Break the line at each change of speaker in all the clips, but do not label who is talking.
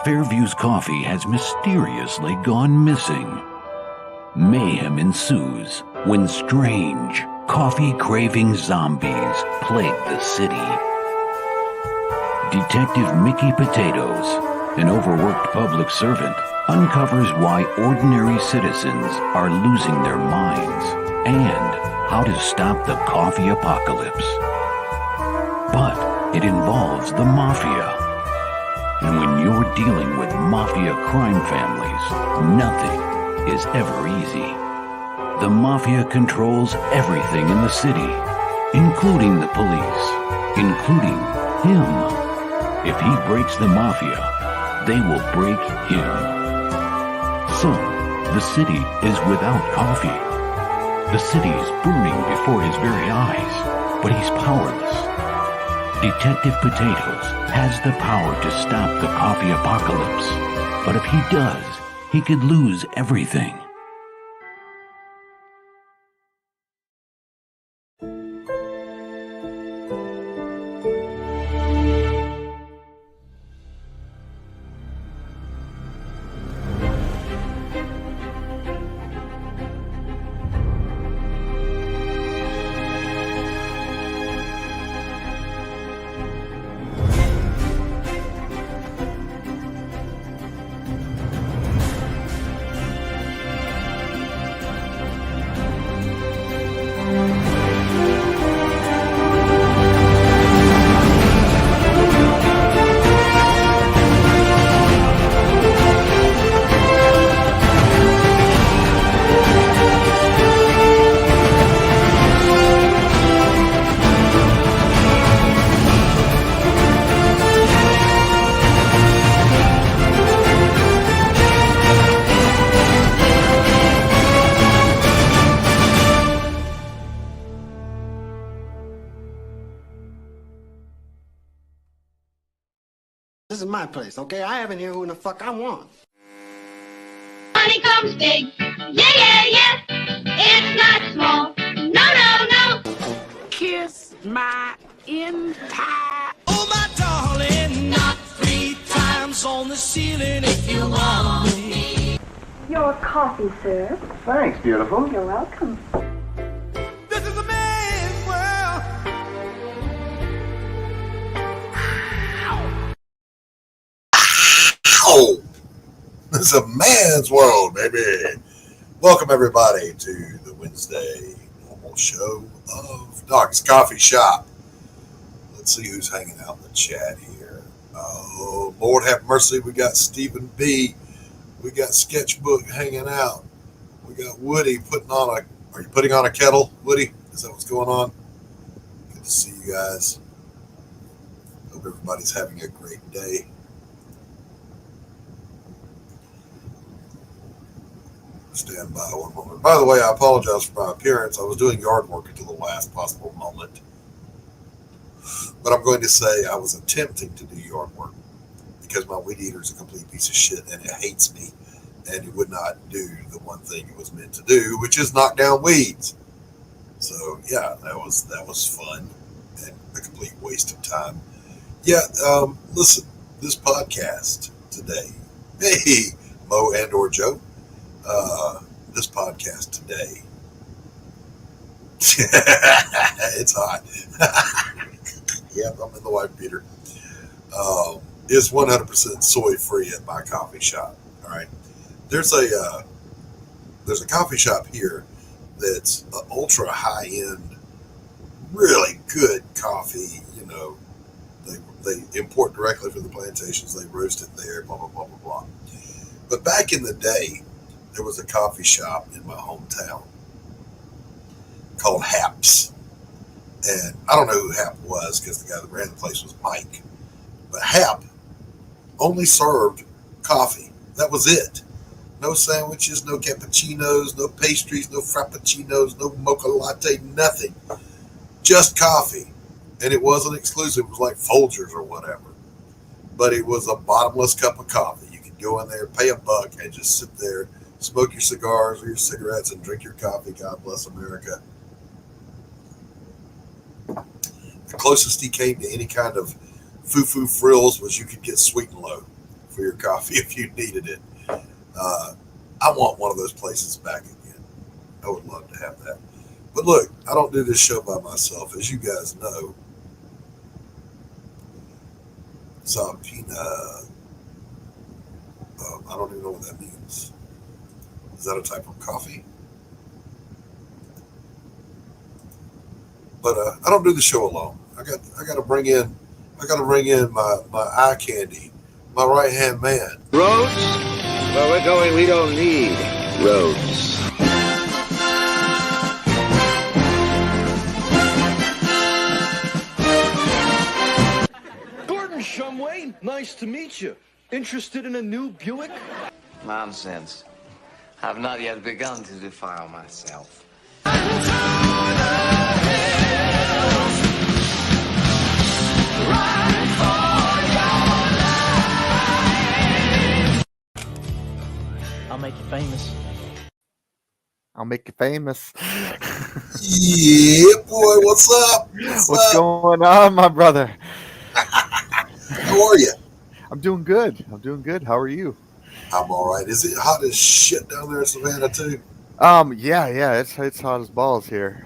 Fairview's coffee has mysteriously gone missing. Mayhem ensues when strange, coffee-craving zombies plague the city. Detective Mickey Potatoes, an overworked public servant, uncovers why ordinary citizens are losing their minds and how to stop the coffee apocalypse. But it involves the mafia. And when you're dealing with mafia crime families, nothing is ever easy. The mafia controls everything in the city, including the police, including him. If he breaks the mafia, they will break him. So, the city is without coffee. The city is burning before his very eyes, but he's powerless. Detective Potatoes has the power to stop the coffee apocalypse, but if he does, he could lose everything.
This is my place, okay? I have in here who in the fuck I want.
Money comes big. Yeah, yeah, yeah. It's not small. No, no, no.
Kiss my empire.
Oh, my darling, not 3 times on the ceiling if you want me.
Your coffee, sir.
Thanks, beautiful.
You're welcome.
This is a man's world.
Ow! This is a man's world, baby. Welcome, everybody, to the Wednesday normal show of Doc's Coffee Shop. Let's see who's hanging out in the chat here. Oh, Lord have mercy. We got Stephen B. We got Sketchbook hanging out. We got Woody putting on a... Are you putting on a kettle, Woody? Is that what's going on? Good to see you guys. Hope everybody's having a great day. Stand by one moment. By the way, I apologize for my appearance. I was doing yard work until the last possible moment. But I'm going to say I was attempting to do yard work because my weed eater is a complete piece of shit and it hates me and it would not do the one thing it was meant to do, which is knock down weeds. So yeah, that was fun and a complete waste of time. Yeah, listen, this podcast today. Hey, Mo and or Joe. This podcast today. It's hot. Yep, I'm in the white beater. Is 100% soy free at my coffee shop. All right. There's a coffee shop here that's ultra high end, really good coffee. You know, they import directly from the plantations. They roast it there. Blah blah blah blah blah. But back in the day, there was a coffee shop in my hometown called Hap's. And I don't know who Hap was because the guy that ran the place was Mike. But Hap only served coffee. That was it. No sandwiches, no cappuccinos, no pastries, no frappuccinos, no mocha latte, nothing. Just coffee. And it wasn't exclusive. It was like Folgers or whatever. But it was a bottomless cup of coffee. You could go in there, pay $1 and just sit there, smoke your cigars or your cigarettes and drink your coffee. God bless America. The closest he came to any kind of foo-foo frills was you could get Sweet and Low. for your coffee if you needed it. I want one of those places back again. I would love to have that. But look, I don't do this show by myself. As you guys know, Zapina, I don't even know what that means. Is that a type of coffee? But I don't do the show alone. I got to bring in my eye candy, my right hand man.
Roads? Where we're going, we don't need roads.
Gordon Shumway, nice to meet you. Interested in a new Buick?
Nonsense. I've not yet begun to defile myself.
I'll make you famous.
I'll make you famous.
Yeah, boy, what's up?
What's going on, my brother?
How are you?
I'm doing good. How are you?
I'm all right. Is it hot as shit down there in Savannah too?
Yeah, it's hot as balls here.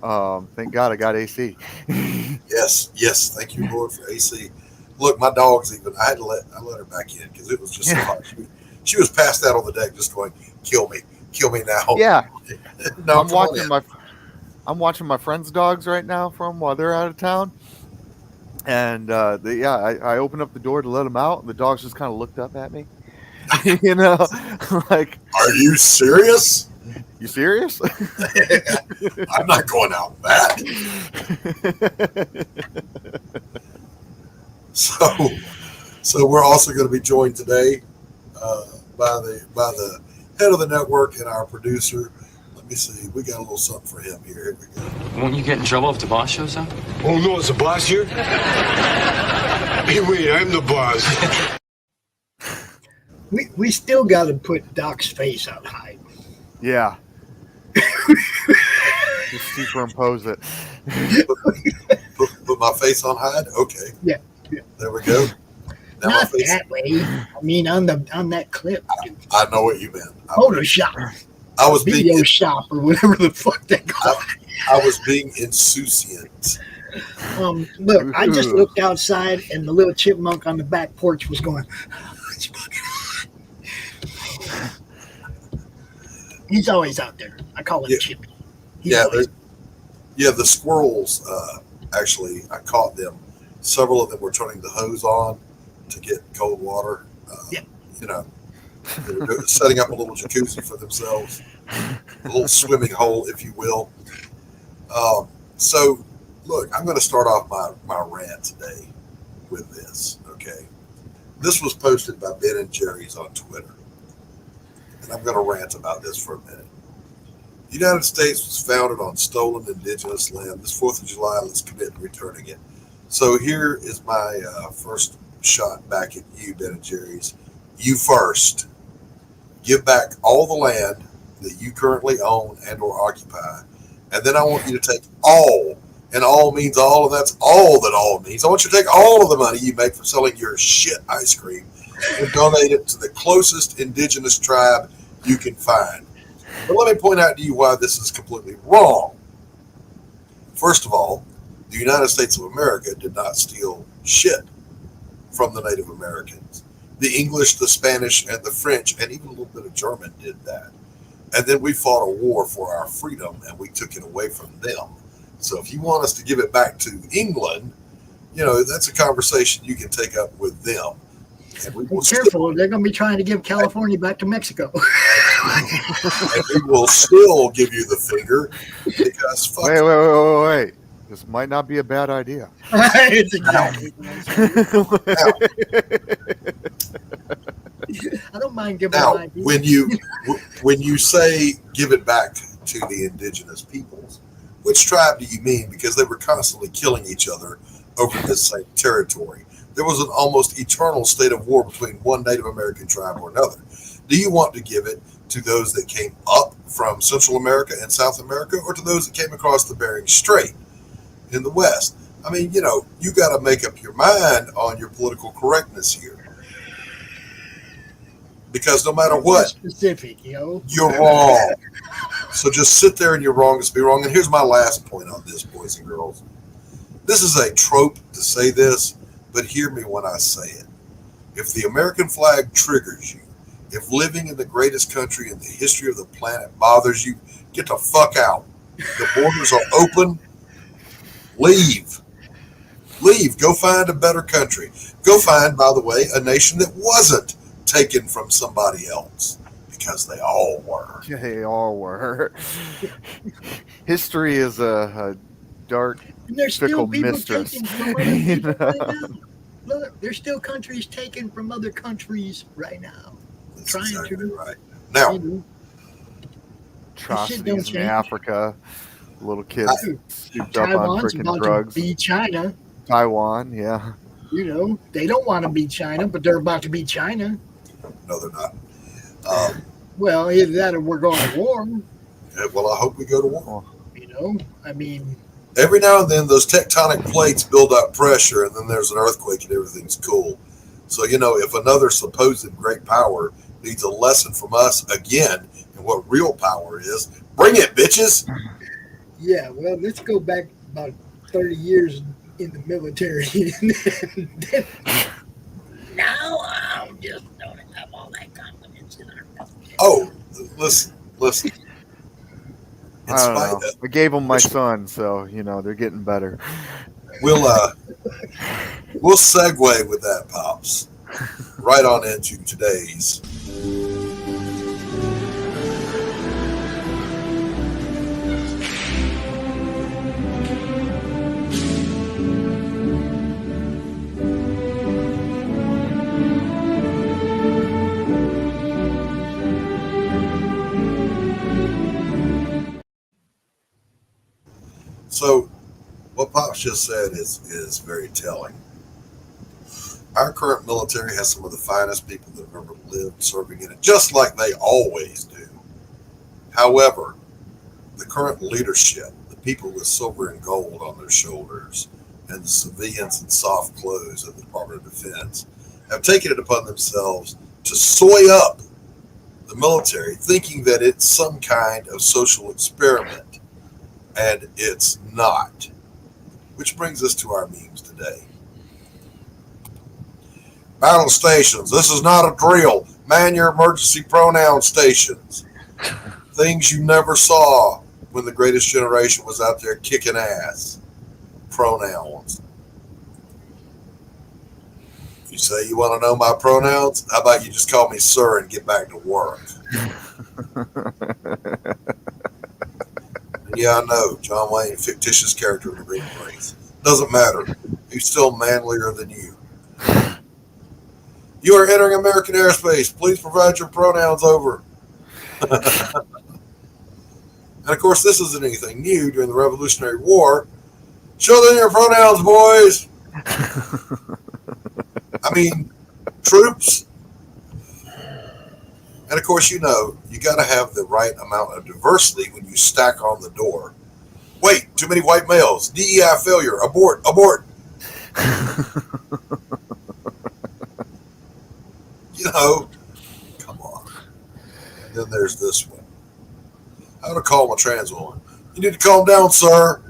Thank God I got AC.
Yes. Thank you, Lord, for AC. Look, my dog's even. I let her back in because it was just so hot. She was passed out on the deck, just going, "Kill me now."
Yeah.
No,
I'm watching my friends' dogs right now while they're out of town, and I opened up the door to let them out, and the dogs just kind of looked up at me. You know, like,
are you serious?
You serious?
I'm not going out back. So we're also going to be joined today by the head of the network and our producer. Let me see. We got a little something for him here. Here we go.
Won't you get in trouble if the boss shows up?
Oh no, it's the boss here. Hey, wait, I'm the boss.
We still got to put Doc's face on high.
Yeah. Just superimpose it.
Put my face on hide? Okay.
Yeah.
There we go. Now
not that way. I mean, on that clip.
I know what you meant.
Photoshop.
I was
Video shop or whatever the fuck they call it.
I was being insouciant.
Look, I just looked outside and the little chipmunk on the back porch was going, it's fucking hot. He's always out there. I call him Chippy.
The squirrels, actually, I caught them. Several of them were turning the hose on to get cold water. You know, they're setting up a little jacuzzi for themselves, a little swimming hole, if you will. So, look, I'm going to start off my rant today with this, okay? This was posted by Ben and Jerry's on Twitter, and I'm going to rant about this for a minute. The United States was founded on stolen indigenous land. This 4th of July, let's commit to returning it. So here is my first shot back at you, Ben and Jerry's. You first. Give back all the land that you currently own and or occupy. And then I want you to take all, and all means all, and that's all that all means. I want you to take all of the money you make from selling your shit ice cream and donate it to the closest indigenous tribe you can find. But let me point out to you why this is completely wrong. First of all, the United States of America did not steal shit from the Native Americans. The English, the Spanish, and the French, and even a little bit of German did that. And then we fought a war for our freedom, and we took it away from them. So if you want us to give it back to England, you know, that's a conversation you can take up with them. And we will
careful, they're going to be trying to give California back to Mexico.
And we will still give you the finger because fuck.
Wait. This might not be a bad idea.
It's exactly. I don't mind giving
now,
an idea.
when you say give it back to the indigenous peoples, which tribe do you mean? Because they were constantly killing each other over this same territory. There was an almost eternal state of war between one Native American tribe or another. Do you want to give it to those that came up from Central America and South America, or to those that came across the Bering Strait in the West? I mean, you know, you got to make up your mind on your political correctness here. Because no matter what,
specific, yo,
you're wrong. So just sit there and you're wrong to be wrong. And here's my last point on this, boys and girls. This is a trope to say this, but hear me when I say it. If the American flag triggers you, if living in the greatest country in the history of the planet bothers you, get the fuck out. The borders are open. Leave. Leave. Go find a better country. Go find, by the way, a nation that wasn't taken from somebody else, because they all were.
They all were. History is a dark, fickle mistress.
Look, there's still countries taken from other countries right now.
That's exactly right. Now,
atrocities in Africa, little kids souped up on
Taiwan's
freaking
about
drugs.
to beat China.
Taiwan, yeah.
You know, they don't want to beat China, but they're about to beat China.
No, they're not.
Well, either that or we're going to war.
Well, I hope we go to war.
You know, I mean,
every now and then those tectonic plates build up pressure, and then there's an earthquake and everything's cool. So, you know, if another supposed great power needs a lesson from us again and what real power is, bring it, bitches.
Yeah, well, let's go back about 30 years in the military. Now I just don't have all that confidence in our military.
Oh, listen.
I don't know. I gave them my son, so, you know, they're getting better.
We'll segue with that, Pops, right on into today's So, what Pops just said is very telling. Our current military has some of the finest people that have ever lived serving in it, just like they always do. However, the current leadership, the people with silver and gold on their shoulders, and the civilians in soft clothes of the Department of Defense, have taken it upon themselves to soy up the military, thinking that it's some kind of social experiment. And it's not. Which brings us to our memes today. Battle stations. This is not a drill. Man your emergency pronoun stations. Things you never saw when the greatest generation was out there kicking ass. Pronouns. If you say you want to know my pronouns, how about you just call me sir and get back to work? Yeah, I know. John Wayne, fictitious character in the Green Race. Doesn't matter. He's still manlier than you. You are entering American airspace. Please provide your pronouns over. And of course, this isn't anything new. During the Revolutionary War, show them your pronouns, boys. I mean, troops. And of course, you know, you got to have the right amount of diversity when you stack on the door. Wait, too many white males. DEI failure. Abort, abort. You know, come on. And then there's this one. How to calm a trans woman. You need to calm down, sir.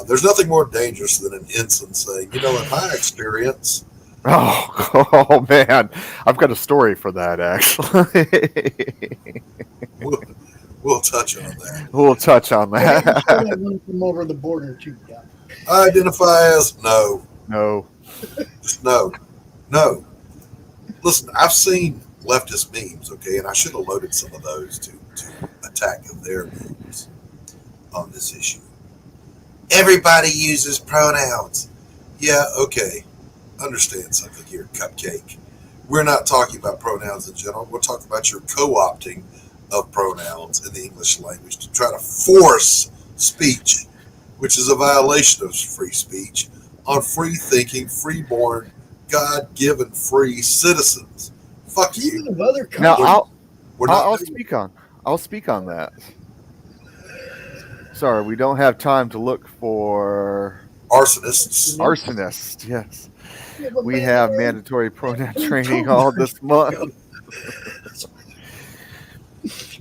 There's nothing more dangerous than an ensign saying, you know, in my experience.
Oh man, I've got a story for that actually.
We'll touch on that.
We'll touch on that.
From over the border too. Yeah.
I identify as no. Just no. Listen, I've seen leftist memes, okay, and I should have loaded some of those to attack their memes on this issue. Everybody uses pronouns. Yeah, okay. Understand something here, Cupcake. We're not talking about pronouns in general. We're talking about your co-opting of pronouns in the English language to try to force speech, which is a violation of free speech, on free-thinking, free-born, God-given free citizens. Fuck you.
Even of other countries.
Now, I'll speak on that. Sorry, we don't have time to look for
arsonists.
Arsonists, yes. we have mandatory pronoun training all this month.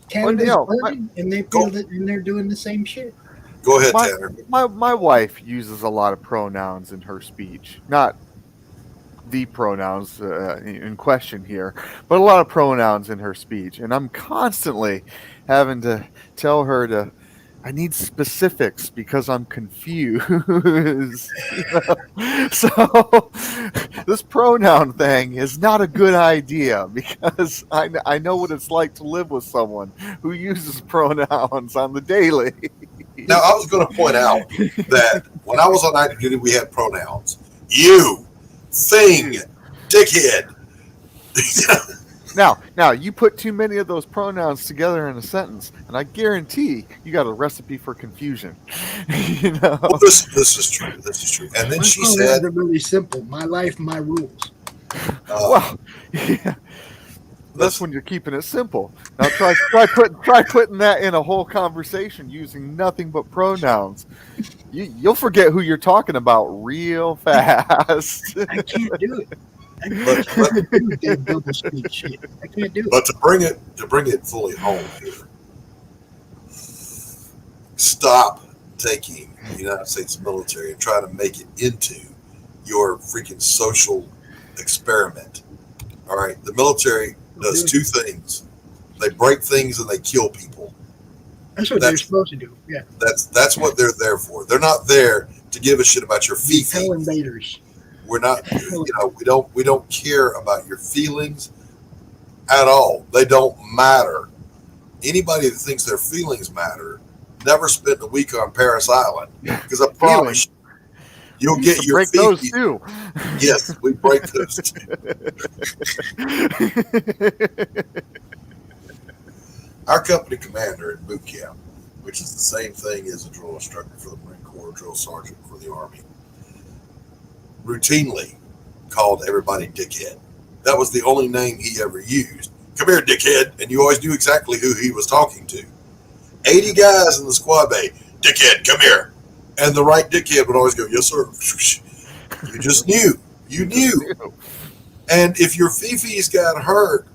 Canada's
Well,
voting, and they feel that, and they're doing the same shit.
Go ahead, Tanner.
My wife uses a lot of pronouns in her speech. Not the pronouns in question here, but a lot of pronouns in her speech. And I'm constantly having to tell her I need specifics because I'm confused. So this pronoun thing is not a good idea because I know what it's like to live with someone who uses pronouns on the daily.
Now, I was going to point out that when I was on active duty, we had pronouns. You, thing, dickhead.
Now, you put too many of those pronouns together in a sentence, and I guarantee you got a recipe for confusion.
Well, this is true. This is true. And then she said,
"They're really simple. My life, my rules."
Yeah. That's when you're keeping it simple. Now try putting that in a whole conversation using nothing but pronouns. You'll forget who you're talking about real fast.
I can't do it. I can't do it.
But to bring it fully home here, stop taking the United States military and trying to make it into your freaking social experiment. All right, the military does two things: they break things and they kill people.
That's what they're supposed to do. Yeah,
that's what they're there for. They're not there to give a shit about your feelings.
Hell invaders.
We're not, we don't care about your feelings at all. They don't matter. Anybody that thinks their feelings matter never spent a week on Paris Island, because I promise you'll get your
break those too.
Yes, we break those too. Our company commander in boot camp, which is the same thing as a drill instructor for the Marine Corps, drill sergeant for the Army, routinely called everybody dickhead. That was the only name he ever used. Come here, dickhead. And you always knew exactly who he was talking to. 80 guys in the squad bay, dickhead, come here. And the right dickhead would always go, yes, sir. You just knew. You knew. And if your fifis got hurt,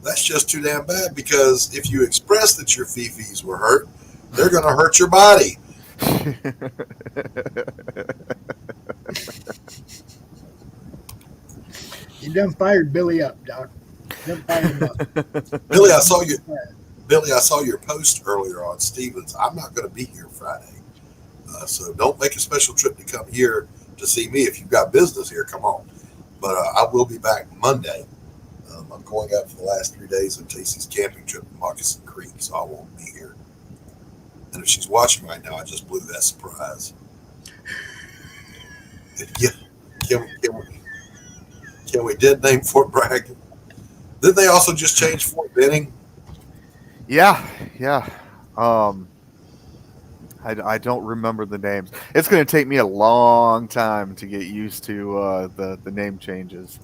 that's just too damn bad, because if you express that your fifis were hurt, they're going to hurt your body.
You done fired Billy up, Doc. Done fired him up.
Billy, I saw your post earlier on Stevens. I'm not going to be here Friday. So don't make a special trip to come here to see me. If you've got business here, come on. But I will be back Monday. I'm going out for the last 3 days of Casey's camping trip in Moccasin Creek, so I won't be here. And if she's watching right now, I just blew that surprise. Yeah, can we dead name Fort Bragg? Didn't they also just change Fort Benning?
Yeah. I don't remember the names. It's going to take me a long time to get used to the name changes.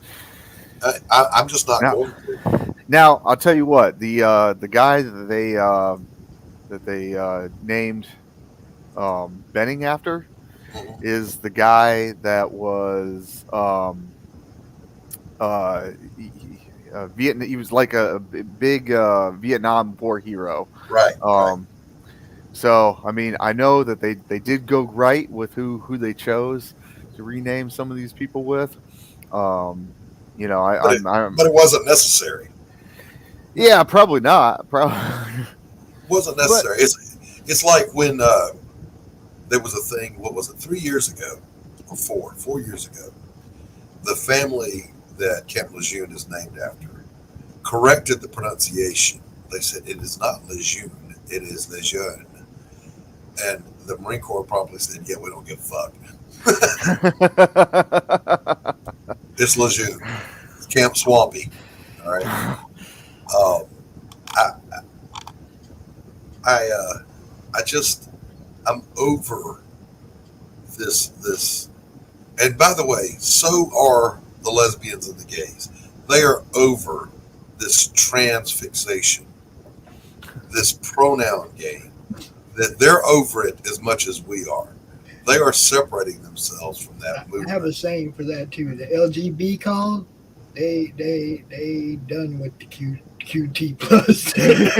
I'm just not going to.
Now I'll tell you what, the guy that they named Benning after is the guy that was he was like a big Vietnam War hero.
Right.
So I mean, I know that they did go right with who they chose to rename some of these people with. But
it wasn't necessary.
Yeah, probably not. Probably
wasn't necessary. It's like when there was a thing. What was it? 3 years ago, or 4 years ago, the family that Camp Lejeune is named after corrected the pronunciation. They said it is not Lejeune, it is Lejeune. And the Marine Corps probably said, yeah, we don't give a fuck. It's Lejeune. It's Camp Swampy. All right. I'm over this. And by the way, so are the lesbians and the gays. They are over this trans fixation, this pronoun game, that they're over it as much as we are. They are separating themselves from that movement.
I have a saying for that too. The LGB call, they done with the QT plus.
Yeah,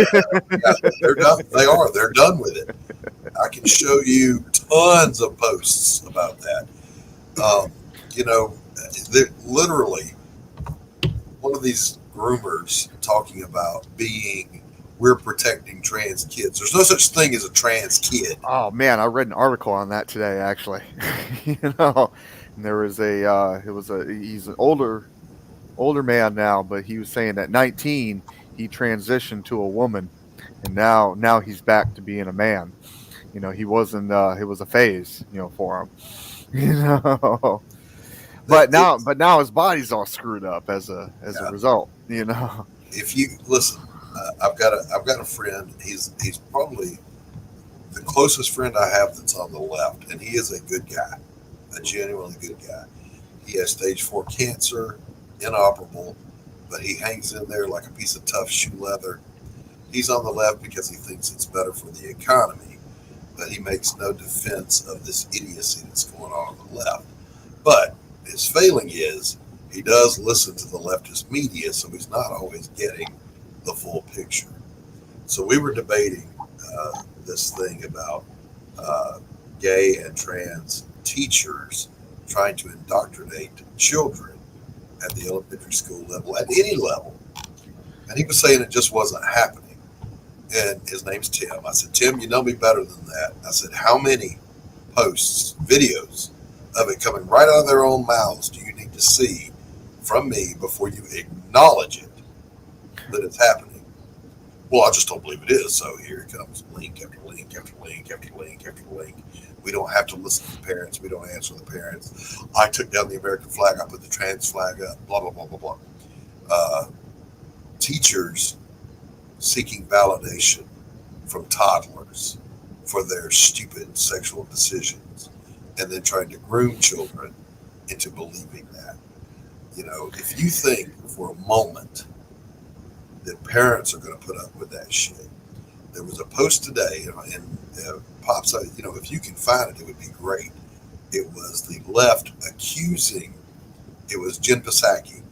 they're done. They're done with it. I can show you tons of posts about that. They're literally one of these groomers talking about we're protecting trans kids. There's no such thing as a trans kid.
Oh man, I read an article on that today actually. And there was he's an older man now, but he was saying at 19 he transitioned to a woman, and now he's back to being a man. He wasn't. It was a phase, for him. But now his body's all screwed up as a result.
If you listen, I've got a friend. He's probably the closest friend I have that's on the left, and he is a good guy, a genuinely good guy. He has stage 4 cancer, inoperable, but he hangs in there like a piece of tough shoe leather. He's on the left because he thinks it's better for the economy, but he makes no defense of this idiocy that's going on the left. But his failing is he does listen to the leftist media, so he's not always getting the full picture. So we were debating this thing about gay and trans teachers trying to indoctrinate children at the elementary school level, at any level. And he was saying it just wasn't happening. And his name's Tim. I said, Tim, you know me better than that. I said, how many posts, videos of it coming right out of their own mouths do you need to see from me before you acknowledge it, that it's happening? Well, I just don't believe it is. So here it comes, link after link after link after link after link. We don't have to listen to the parents. We don't answer the parents. I took down the American flag. I put the trans flag up, blah, blah, blah, blah, blah. Teachers seeking validation from toddlers for their stupid sexual decisions, and then trying to groom children into believing that. If you think for a moment that parents are going to put up with that shit. There was a post today, and Pops, if you can find it, it would be great. It was the left accusing, it was Jen Psaki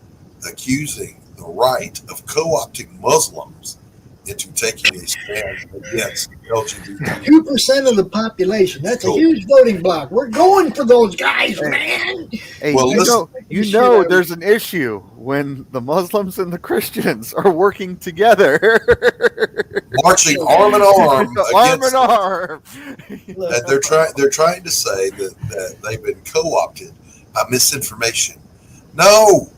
accusing the right of co-opting Muslims into taking a stand against LGBT.
2% of the population. That's a huge voting block. We're going for those guys, man.
Hey, well, there's an issue when the Muslims and the Christians are working together,
marching arm in arm,
arm in arm.
And they're trying to say that they've been co-opted by misinformation. No,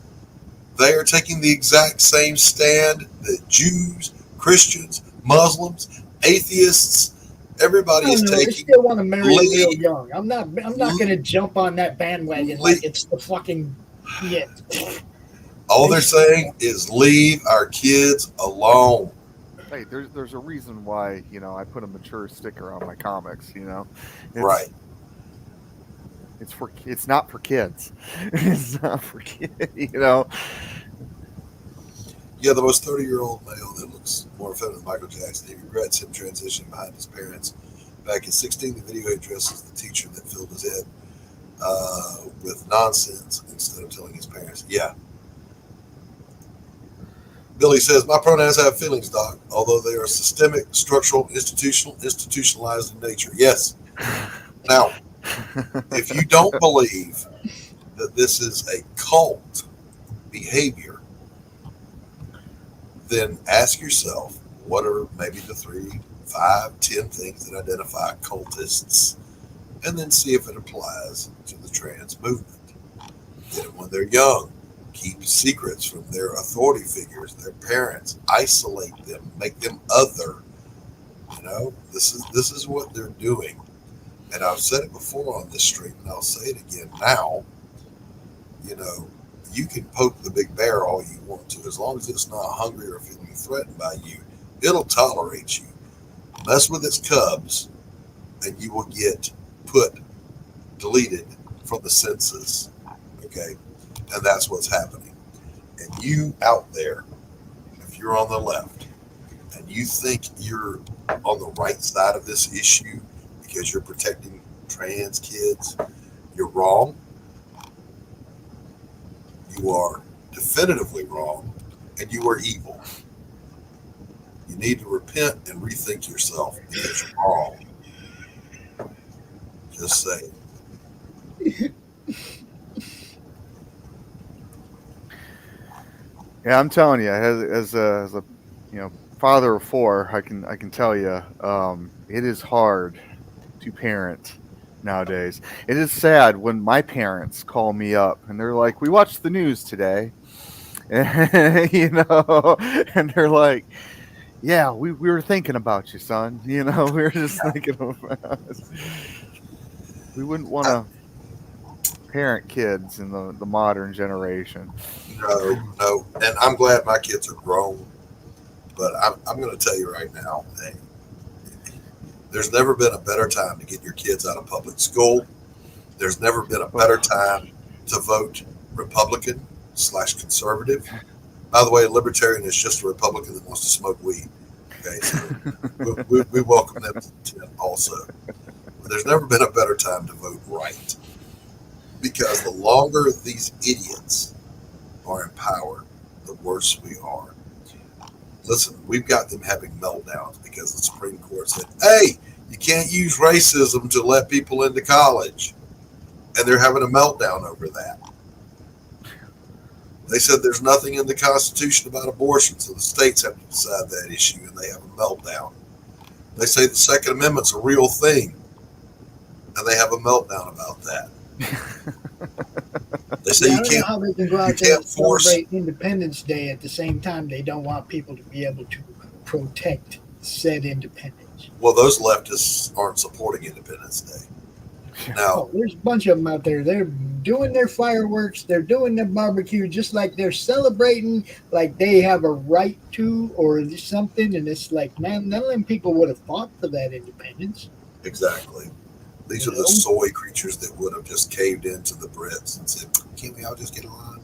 they are taking the exact same stand that Jews, Christians, Muslims, atheists, everybody is taking.
They still want to marry real young. I'm not going to jump on that bandwagon like it's the fucking shit.
All they're saying is leave our kids alone.
Hey, there's a reason why I put a mature sticker on my comics.
Right.
It's not for kids. It's not for kids.
Yeah, the most 30-year-old male that looks more effeminate than Michael Jackson. He regrets him transitioning behind his parents. Back at 16, the video addresses the teacher that filled his head with nonsense instead of telling his parents. Yeah. Billy says, my pronouns have feelings, Doc, although they are systemic, structural, institutionalized in nature. Yes. Now, if you don't believe that this is a cult behavior, then ask yourself, what are maybe the 3, 5, 10 things that identify cultists, and then see if it applies to the trans movement. Get them when they're young. Keep secrets from their authority figures, their parents. Isolate them. Make them other. This is what they're doing. And I've said it before on this stream, and I'll say it again now. You can poke the big bear all you want to. As long as it's not hungry or feeling threatened by you, it'll tolerate you. Mess with its cubs, and you will get deleted from the census. Okay? And that's what's happening. And you out there, if you're on the left, and you think you're on the right side of this issue because you're protecting trans kids, you're wrong. You are definitively wrong, and you are evil. You need to repent and rethink yourself because you're wrong. Just saying.
Yeah, I'm telling you, as a father of four, I can tell you, it is hard to parent nowadays. It is sad when my parents call me up and they're like, "We watched the news today," and, and they're like, "Yeah, we were thinking about you, son. We were just thinking about it." We wouldn't want to parent kids in the modern generation.
No, and I'm glad my kids are grown, but I'm going to tell you right now, hey, there's never been a better time to get your kids out of public school. There's never been a better time to vote Republican/conservative. By the way, a libertarian is just a Republican that wants to smoke weed. Okay, so we welcome them to tent also. But there's never been a better time to vote right, because the longer these idiots are in power, the worse we are. Listen, we've got them having meltdowns because the Supreme Court said, "Hey, you can't use racism to let people into college," and they're having a meltdown over that. They said there's nothing in the Constitution about abortion, so the states have to decide that issue, and they have a meltdown. They say the Second Amendment's a real thing, and they have a meltdown about that. They say
I don't know how they can go out there and celebrate Independence Day at the same time they don't want people to be able to protect said independence.
Well, those leftists aren't supporting Independence Day. Now,
there's a bunch of them out there. They're doing their fireworks. They're doing their barbecue just like they're celebrating like they have a right to or something. And it's like, man, none of them people would have fought for that independence.
Exactly. These are the soy creatures that would have just caved into the Brits and said, "Can't we all just get along?"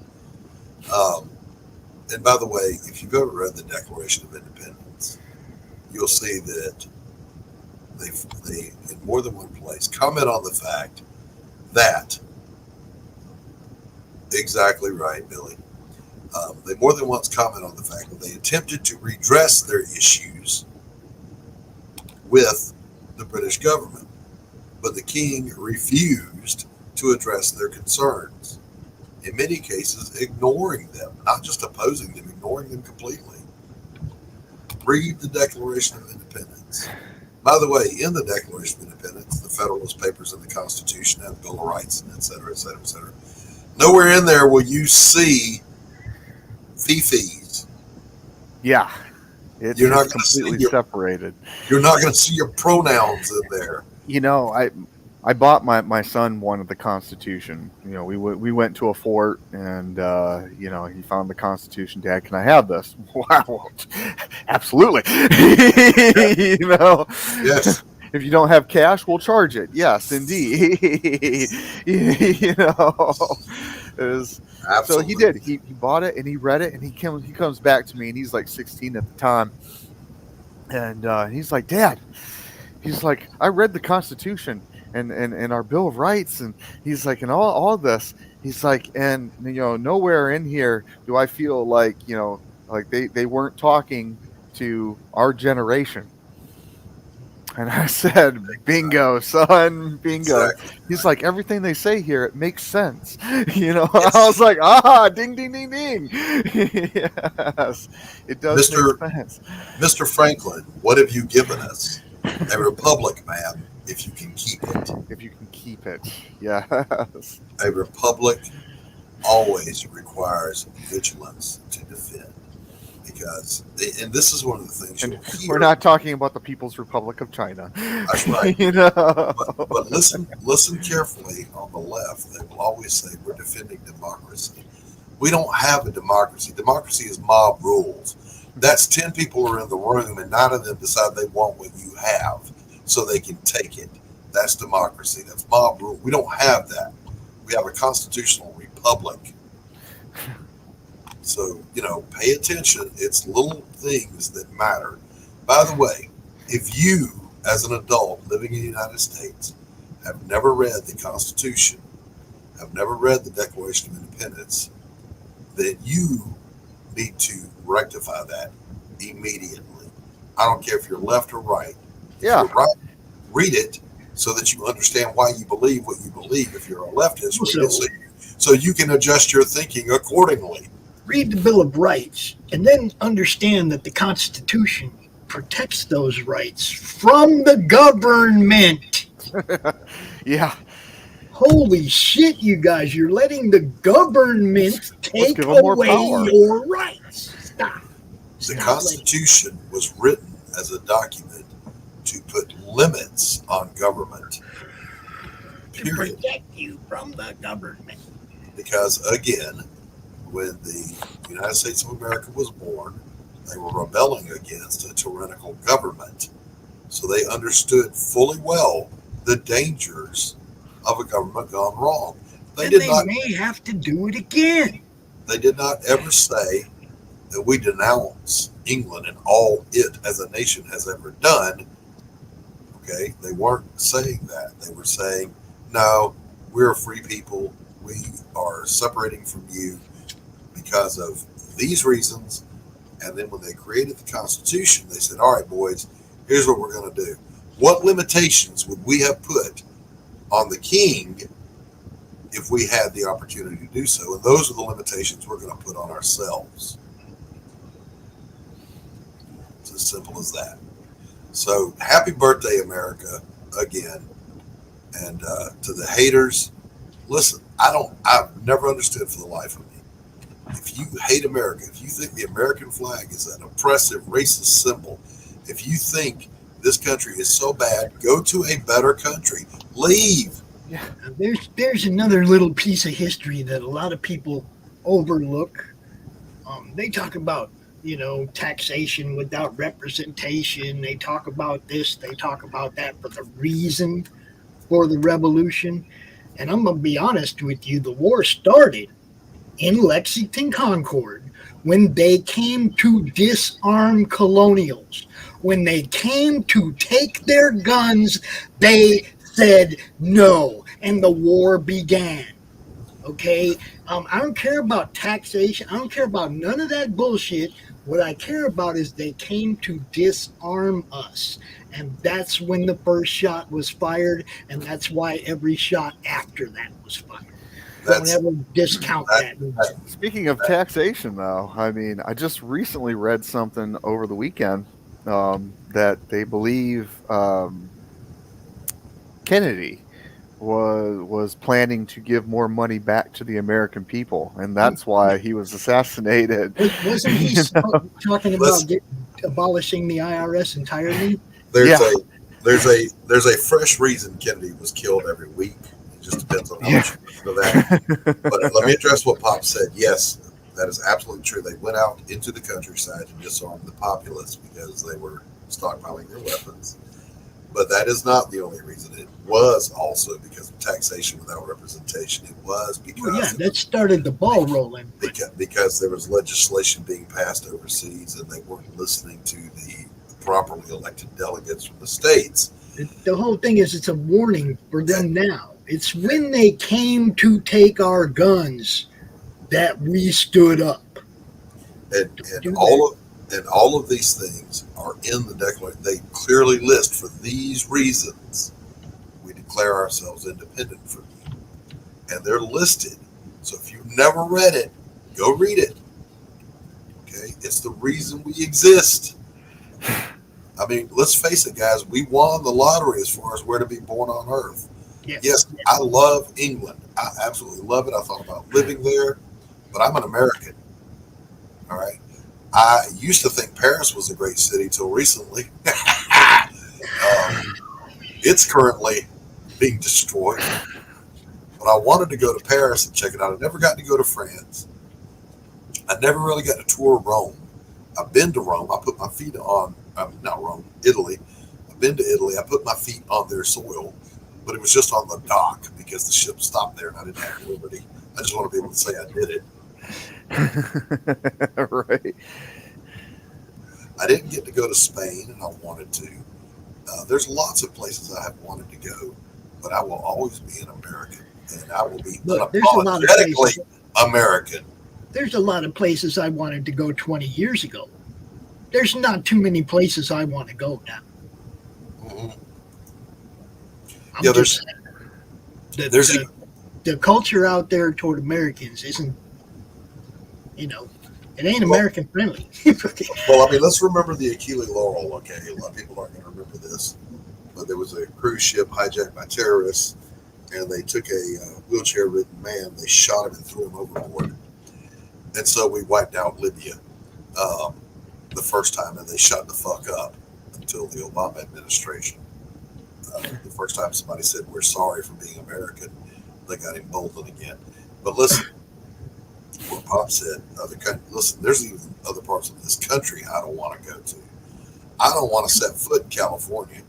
And by the way, if you've ever read the Declaration of Independence, you'll see that they in more than one place comment on the fact that, exactly right, Billy. They more than once comment on the fact that they attempted to redress their issues with the British government, but the king refused to address their concerns, in many cases ignoring them, not just opposing them, ignoring them completely. Read the Declaration of Independence. By the way, in the Declaration of Independence, the Federalist Papers and the Constitution and the Bill of Rights, and et cetera, et cetera, et cetera, nowhere in there will you see fee-fees.
Yeah. You're not completely separated.
You're not going to see your pronouns in there.
I bought my son one of the Constitution. We went to a fort and he found the Constitution. "Dad, can I have this?" Wow, absolutely. Yes. If you don't have cash, we'll charge it. Yes, indeed. So he did. He bought it and he read it and he comes back to me and he's like 16 at the time, and he's like, "Dad," he's like, "I read the Constitution and our Bill of Rights," and he's like, "and all this," he's like, "and nowhere in here do I feel like like they weren't talking to our generation." And I said, "Bingo, son, bingo." Exactly. He's like, "Everything they say here, it makes sense." I was like, ding, ding, ding, ding. Yes, it does make sense.
Mr. Franklin, what have you given us? A republic, man, if you can keep it.
If you can keep it, yes.
A republic always requires vigilance to defend. Because, and this is one of the things you'll hear.
We're not talking about the People's Republic of China.
That's right. But listen carefully. On the left, they will always say we're defending democracy. We don't have a democracy. Democracy is mob rules. That's 10 people are in the room and 9 of them decide they want what you have so they can take it. That's democracy. That's mob rule. We don't have that. We have a constitutional republic. So, pay attention. It's little things that matter. By the way, if you, as an adult living in the United States, have never read the Constitution, have never read the Declaration of Independence, then you need to rectify that immediately. I don't care if you're left or right.
Yeah.
If you're right, read it so that you understand why you believe what you believe. If you're a leftist, read it so you can adjust your thinking accordingly.
Read the Bill of Rights and then understand that the Constitution protects those rights from the government.
Yeah.
Holy shit, you guys, you're letting the government take away your rights. Stop.
The Constitution was written as a document to put limits on government. Period.
To protect you from the government.
Because, again, when the United States of America was born, they were rebelling against a tyrannical government. So they understood fully well the dangers of a government gone wrong.
They may have to do it again.
They did not ever say that we denounce England and all it as a nation has ever done. Okay, they weren't saying that. They were saying, no, we're a free people. We are separating from you because of these reasons. And then when they created the Constitution, they said, all right, boys, here's what we're going to do. What limitations would we have put on the king if we had the opportunity to do so? And those are the limitations we're going to put on ourselves. It's as simple as that. So happy birthday, America, again. And to the haters, listen, I've never understood for the life of me. If you hate America, if you think the American flag is an oppressive, racist symbol, if you think this country is so bad, go to a better country. Leave.
Yeah. There's another little piece of history that a lot of people overlook. They talk about, taxation without representation. They talk about this. They talk about that for the reason for the revolution. And I'm going to be honest with you. The war started in Lexington Concord when they came to disarm colonials. When they came to take their guns, they said no, and the war began. Okay? I don't care about taxation. I don't care about none of that bullshit. What I care about is they came to disarm us. And that's when the first shot was fired, and that's why every shot after that was fired. Don't ever discount that.
Speaking of taxation, though, I mean, I just recently read something over the weekend that they believe Kennedy was planning to give more money back to the American people, and that's why he was assassinated.
Wasn't he talking about abolishing the IRS entirely?
There's a fresh reason Kennedy was killed every week. It just depends on how much you listen to that. But let me address what Pop said. Yes, that is absolutely true. They went out into the countryside to disarm the populace because they were stockpiling their weapons. But that is not the only reason. It was also because of taxation without representation. It was because
that started the ball rolling.
Because there was legislation being passed overseas, and they weren't listening to the properly elected delegates from the states.
The whole thing is it's a warning for them now. It's when they came to take our guns that we stood up.
And all of these things are in the Declaration. They clearly list, for these reasons, we declare ourselves independent from you. And they're listed. So if you've never read it, go read it. Okay? It's the reason we exist. I mean, let's face it, guys. We won the lottery as far as where to be born on Earth. Yes, I love England. I absolutely love it. I thought about living there, but I'm an American. All right. I used to think Paris was a great city till recently. It's currently being destroyed. But I wanted to go to Paris and check it out. I never got to go to France. I never really got to tour Rome. I've been to Rome. I put my feet on, not Rome, Italy. I've been to Italy. I put my feet on their soil, but it was just on the dock because the ship stopped there and I didn't have liberty. I just want to be able to say I did it.
Right.
I didn't get to go to Spain, and I wanted to. There's lots of places I have wanted to go. but I will always be an American, and I will be
Look, there's a lot of
unapologetically
places.
American.
There's a lot of places I wanted to go 20 years ago. There's not too many places I want to go now.
Mm-hmm.
Yeah, the culture out there toward Americans isn't, it ain't American friendly.
Well, I mean, let's remember the Achille Laurel. Okay, a lot of people aren't going to remember this, but there was a cruise ship hijacked by terrorists, and they took a wheelchair-ridden man. They shot him and threw him overboard, and so we wiped out Libya the first time, and they shut the fuck up until the Obama administration. The first time somebody said we're sorry for being American, they got emboldened again. But listen, what Pop said, listen, there's even other parts of this country I don't want to go to. I don't want to set foot in California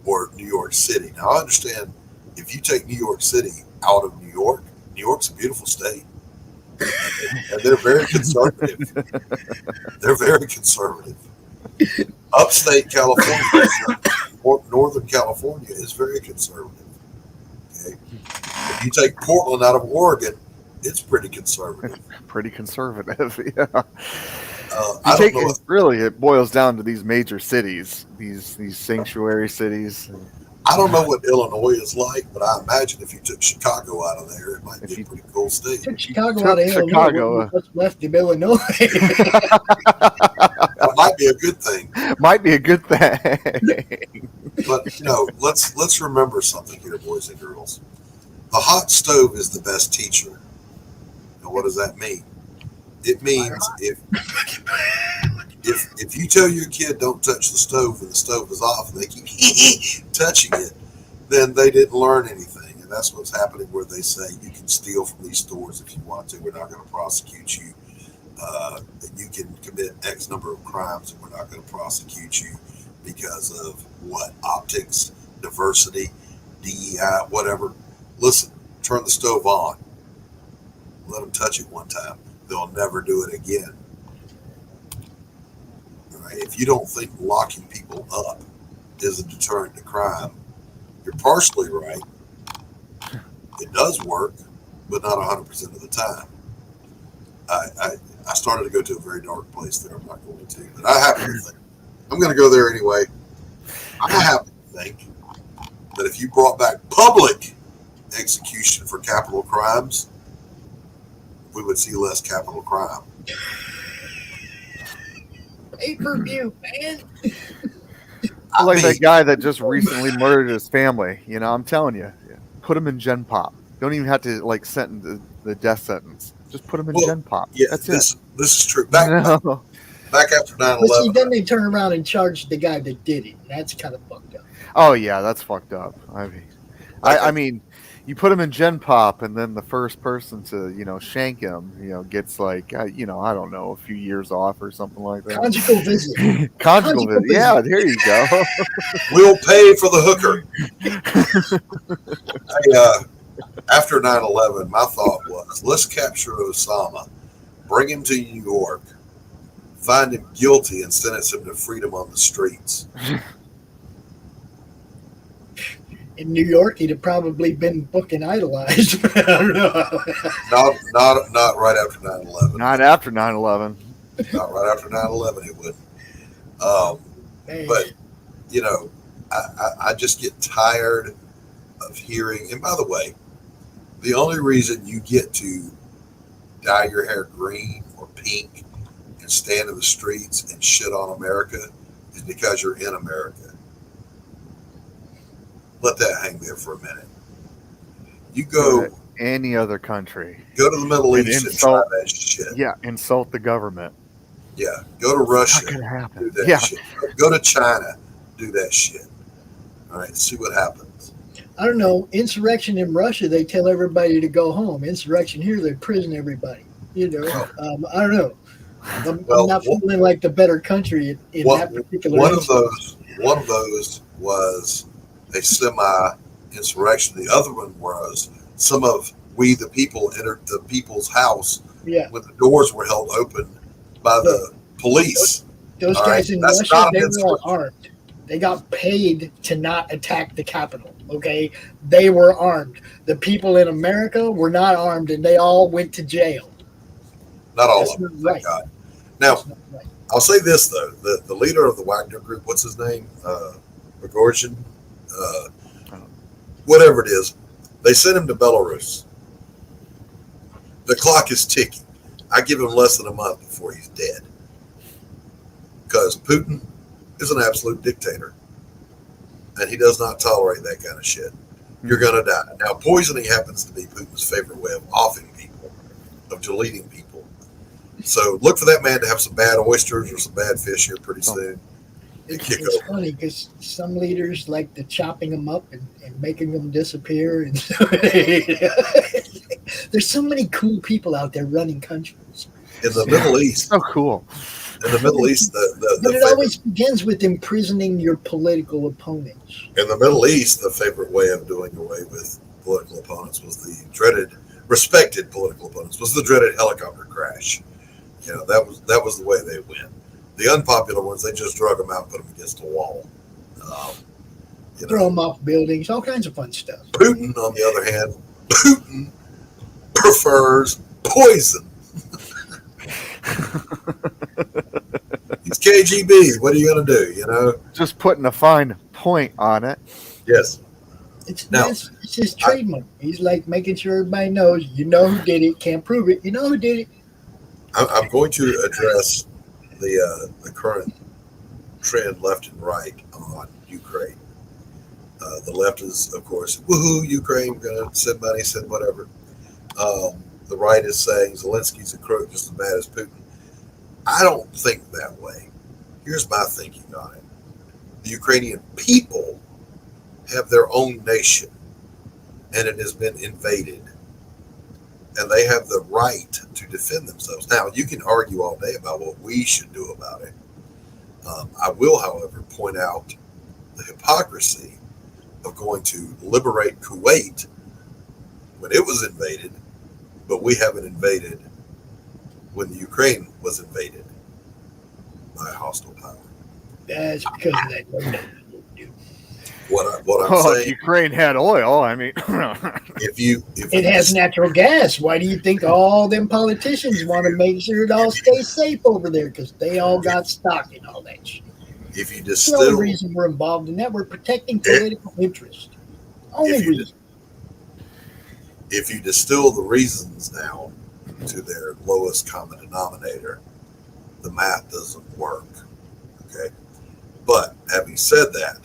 or New York City. Now, I understand if you take New York City out of New York's a beautiful state. And they're very conservative. They're very conservative. Upstate California, Northern California is very conservative. Okay, if you take Portland out of Oregon, it's pretty conservative.
Pretty conservative, yeah. It boils down to these major cities, these sanctuary cities.
I don't know what Illinois is like, but I imagine if you took Chicago out of there, it might be a pretty cool state.
Took Chicago out of Illinois, what's left of Illinois?
That might be a good thing.
Might be a good thing.
But let's remember something here, boys and girls. The hot stove is the best teacher. Now, what does that mean? It means if you tell your kid don't touch the stove and the stove is off and they keep touching it, then they didn't learn anything. And that's what's happening where they say you can steal from these stores if you want to. We're not going to prosecute you. You can commit X number of crimes and we're not going to prosecute you because of what? Optics, diversity, DEI, whatever. Listen, turn the stove on. Let them touch it one time. They'll never do it again. All right? If you don't think locking people up is a deterrent to crime, you're partially right. It does work, but not 100% of the time. I started to go to a very dark place there. I'm not going to, but I happen to think I'm going to go there anyway. I happen to think that if you brought back public execution for capital crimes, we would see less capital crime.
Pay-per-view, man.
I like that guy that just recently murdered his family. I'm telling you, put him in Gen Pop. Don't even have to sentence the death sentence. Just put him in Gen Pop.
Yeah,
that's
this is true. Back after 9/11.
But see, then they turn around and charge the guy that did it. That's kind of fucked up.
Oh yeah, that's fucked up. I mean, you put him in Gen Pop, and then the first person to shank him, gets I don't know, a few years off or something like that.
Conjugal visit.
Conjugal visit. Yeah, there you go.
We'll pay for the hooker. After 9/11, my thought was, let's capture Osama, bring him to New York, find him guilty, and sentence him to freedom on the streets.
In New York, he'd have probably been booking idolized. I don't know.
Not right after 9/11.
Not after 9/11.
Not right after 9/11, it wouldn't. But I just get tired of hearing. And by the way, the only reason you get to dye your hair green or pink and stand in the streets and shit on America is because you're in America. Let that hang there for a minute. You go
to any other country.
Go to the Middle East and try that shit.
Yeah, insult the government.
Yeah, go to Russia.
Not gonna happen.
Do that shit. Go to China. Do that shit. All right, see what happens.
I don't know. Insurrection in Russia, they tell everybody to go home. Insurrection here, they prison everybody. I don't know. I'm not feeling like the better country in that particular.
One of those was a semi-insurrection. The other one was some of we the people entered the people's house when the doors were held open by the police.
Those guys in Russia, they were all armed. They got paid to not attack the Capitol, okay? They were armed. The people in America were not armed, and they all went to jail.
Not all
That's
of them,
not
thank
right.
God. Now,
That's not right.
I'll say this, though. The leader of the Wagner group, what's his name? Prigozhin? Whatever it is. They sent him to Belarus. The clock is ticking. I give him less than a month before he's dead. Because Putin is an absolute dictator. And he does not tolerate that kind of shit. You're going to die. Now, poisoning happens to be Putin's favorite way of offing people, of deleting people. So look for that man to have some bad oysters or some bad fish here pretty soon.
It's funny because some leaders like the chopping them up and making them disappear. And there's so many cool people out there running countries.
In the Middle East.
So cool.
In the Middle East,
but it always begins with imprisoning your political opponents.
In the Middle East, the favorite way of doing away with political opponents was the respected political opponents was the dreaded helicopter crash. You know, that was the way they went. The unpopular ones, they just drug them out and put them against a wall.
Throw them off buildings, all kinds of fun stuff.
Putin, on the other hand, Putin prefers poison. He's KGB. What are you going to do, you know?
Just putting a fine point on it.
Yes.
It's his trademark. He's like making sure everybody knows, you know who did it, can't prove it, you know who did it.
I'm going to address the current trend left and right on Ukraine. The left is, of course, woohoo, Ukraine, we're going to send money, send whatever. The right is saying Zelensky's a crook just as bad as Putin. I don't think that way. Here's my thinking on it. The Ukrainian people have their own nation, and it has been invaded. And they have the right to defend themselves. Now, you can argue all day about what we should do about it. I will, however, point out the hypocrisy of going to liberate Kuwait when it was invaded, but we haven't invaded when the Ukraine was invaded by a hostile power.
That's because of that.
What I'm saying,
Ukraine had oil. I mean,
it has natural gas. Why do you think all them politicians want to make sure it all stays safe over there? Because they all got stock and all that shit.
If you
That's the only reason we're involved in that. We're protecting political interest. Only reason.
If you distill the reasons down to their lowest common denominator, the math doesn't work. Okay, but having said that,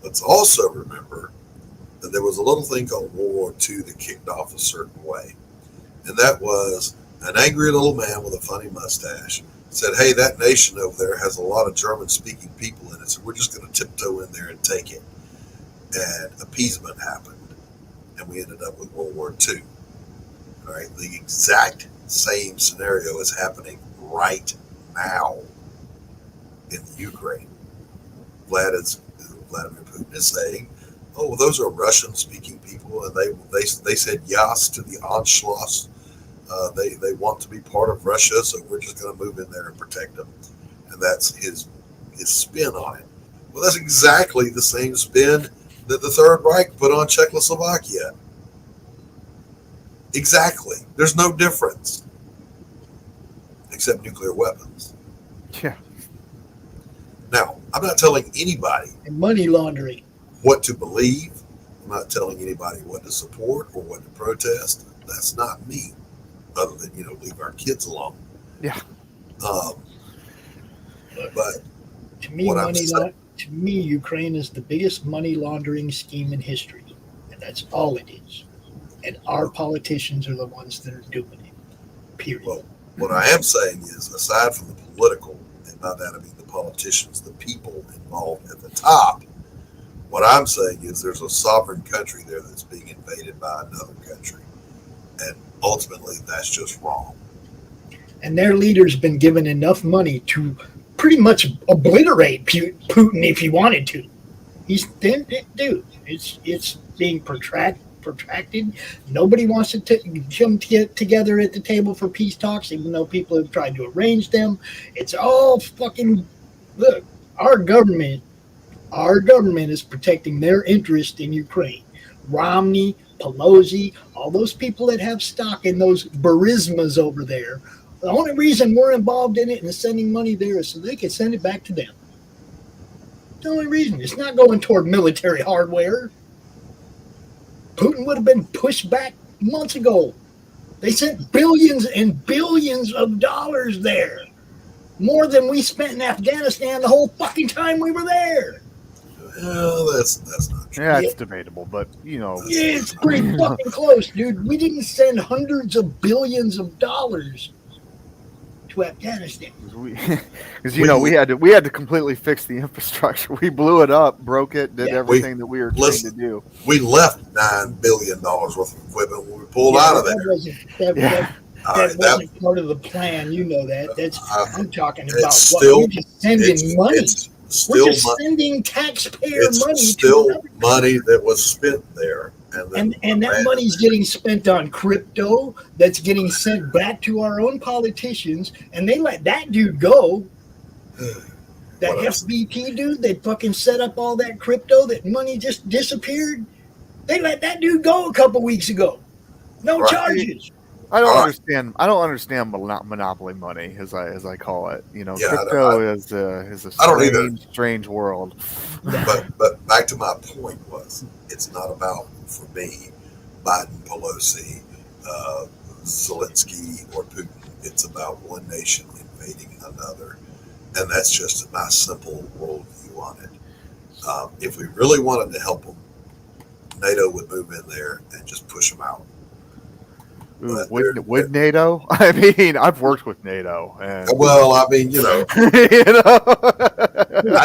let's also remember that there was a little thing called World War II that kicked off a certain way. And that was an angry little man with a funny mustache said, hey, that nation over there has a lot of German-speaking people in it, so we're just going to tiptoe in there and take it. And appeasement happened, and we ended up with World War II. All right, the exact same scenario is happening right now in the Ukraine. Vladimir Putin is saying, oh, well, those are Russian-speaking people, and they said yes to the Anschluss. They want to be part of Russia, so we're just going to move in there and protect them. And that's his spin on it. Well, that's exactly the same spin that the Third Reich put on Czechoslovakia. Exactly. There's no difference. Except nuclear weapons.
Yeah.
Now, I'm not telling anybody
and money laundering
what to believe. I'm not telling anybody what to support or what to protest. That's not me. Other than, leave our kids alone.
Yeah.
But to me, Ukraine is the biggest money laundering scheme in history, and that's all it is. And our politicians are the ones that are doing it. Period.
Well, what I am saying is, aside from the political, and by that I mean the politicians, the people involved at the top, what I'm saying is there's a sovereign country there that's being invaded by another country. And ultimately, that's just wrong.
And their leader's been given enough money to pretty much obliterate Putin if he wanted to. He's dude. It's being protracted. Nobody wants to come together at the table for peace talks, even though people have tried to arrange them. It's all fucking look. Our government Our government is protecting their interest in Ukraine. Romney, Pelosi, all those people that have stock in those Burismas over there. The only reason we're involved in it and sending money there is so they can send it back to them. The only reason. It's not going toward military hardware. Putin would have been pushed back months ago. They sent billions and billions of dollars there. More than we spent in Afghanistan the whole fucking time we were there.
Well, that's not true.
Yeah, it's debatable, but yeah,
it's pretty fucking close, dude. We didn't send hundreds of billions of dollars to Afghanistan
because we had to completely fix the infrastructure. We blew it up, broke it, did everything that we were trained to do.
We left $9 billion worth of equipment when we pulled out of there.
That wasn't part of the plan. You know that. I'm talking about
still,
we're just sending money. We're just sending taxpayer money.
It's still money that was spent there.
And that money's getting spent on crypto that's getting sent back to our own politicians, and they let that dude go. That FBT dude that fucking set up all that crypto, that money just disappeared. They let that dude go a couple weeks ago. No charges.
I don't understand. I don't understand monopoly money, as I call it. Crypto is a strange world.
But back to my point was, it's not about, for me, Biden, Pelosi, Zelensky, or Putin. It's about one nation invading another, and that's just my simple worldview on it. If we really wanted to help them, NATO would move in there and just push them out.
Would NATO? I mean, I've worked with NATO. And...
Well, I mean, I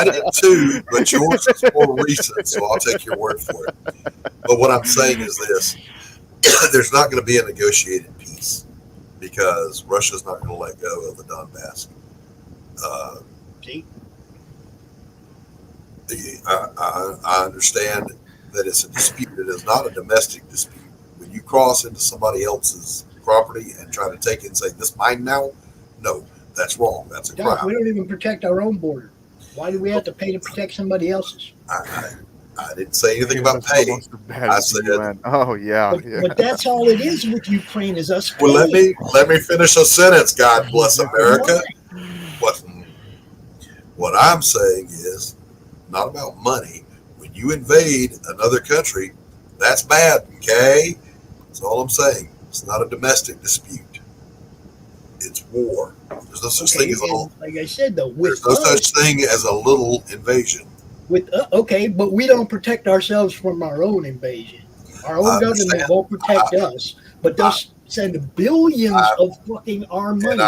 did too, but yours is more recent, so I'll take your word for it. But what I'm saying is this. There's not going to be a negotiated peace because Russia's not going to let go of the Donbass. I understand that it's a dispute. It is not a domestic dispute. When you cross into somebody else's property and try to take it and say, "This is mine now," no, that's wrong. That's a crime.
We don't even protect our own border. Why do we have to pay to protect somebody else's?
I didn't say anything about paying. I said,
"Oh yeah,
but that's all it is with Ukraine is us."
Well, let me finish a sentence. God bless America. What I'm saying is not about money. When you invade another country, that's bad. Okay, that's all I'm saying. It's not a domestic dispute. It's war. There's no such thing as a little.
Like I said, though,
there's no such thing as a little invasion.
But we don't protect ourselves from our own invasion. Our own government won't protect us, but they'll send billions of fucking our money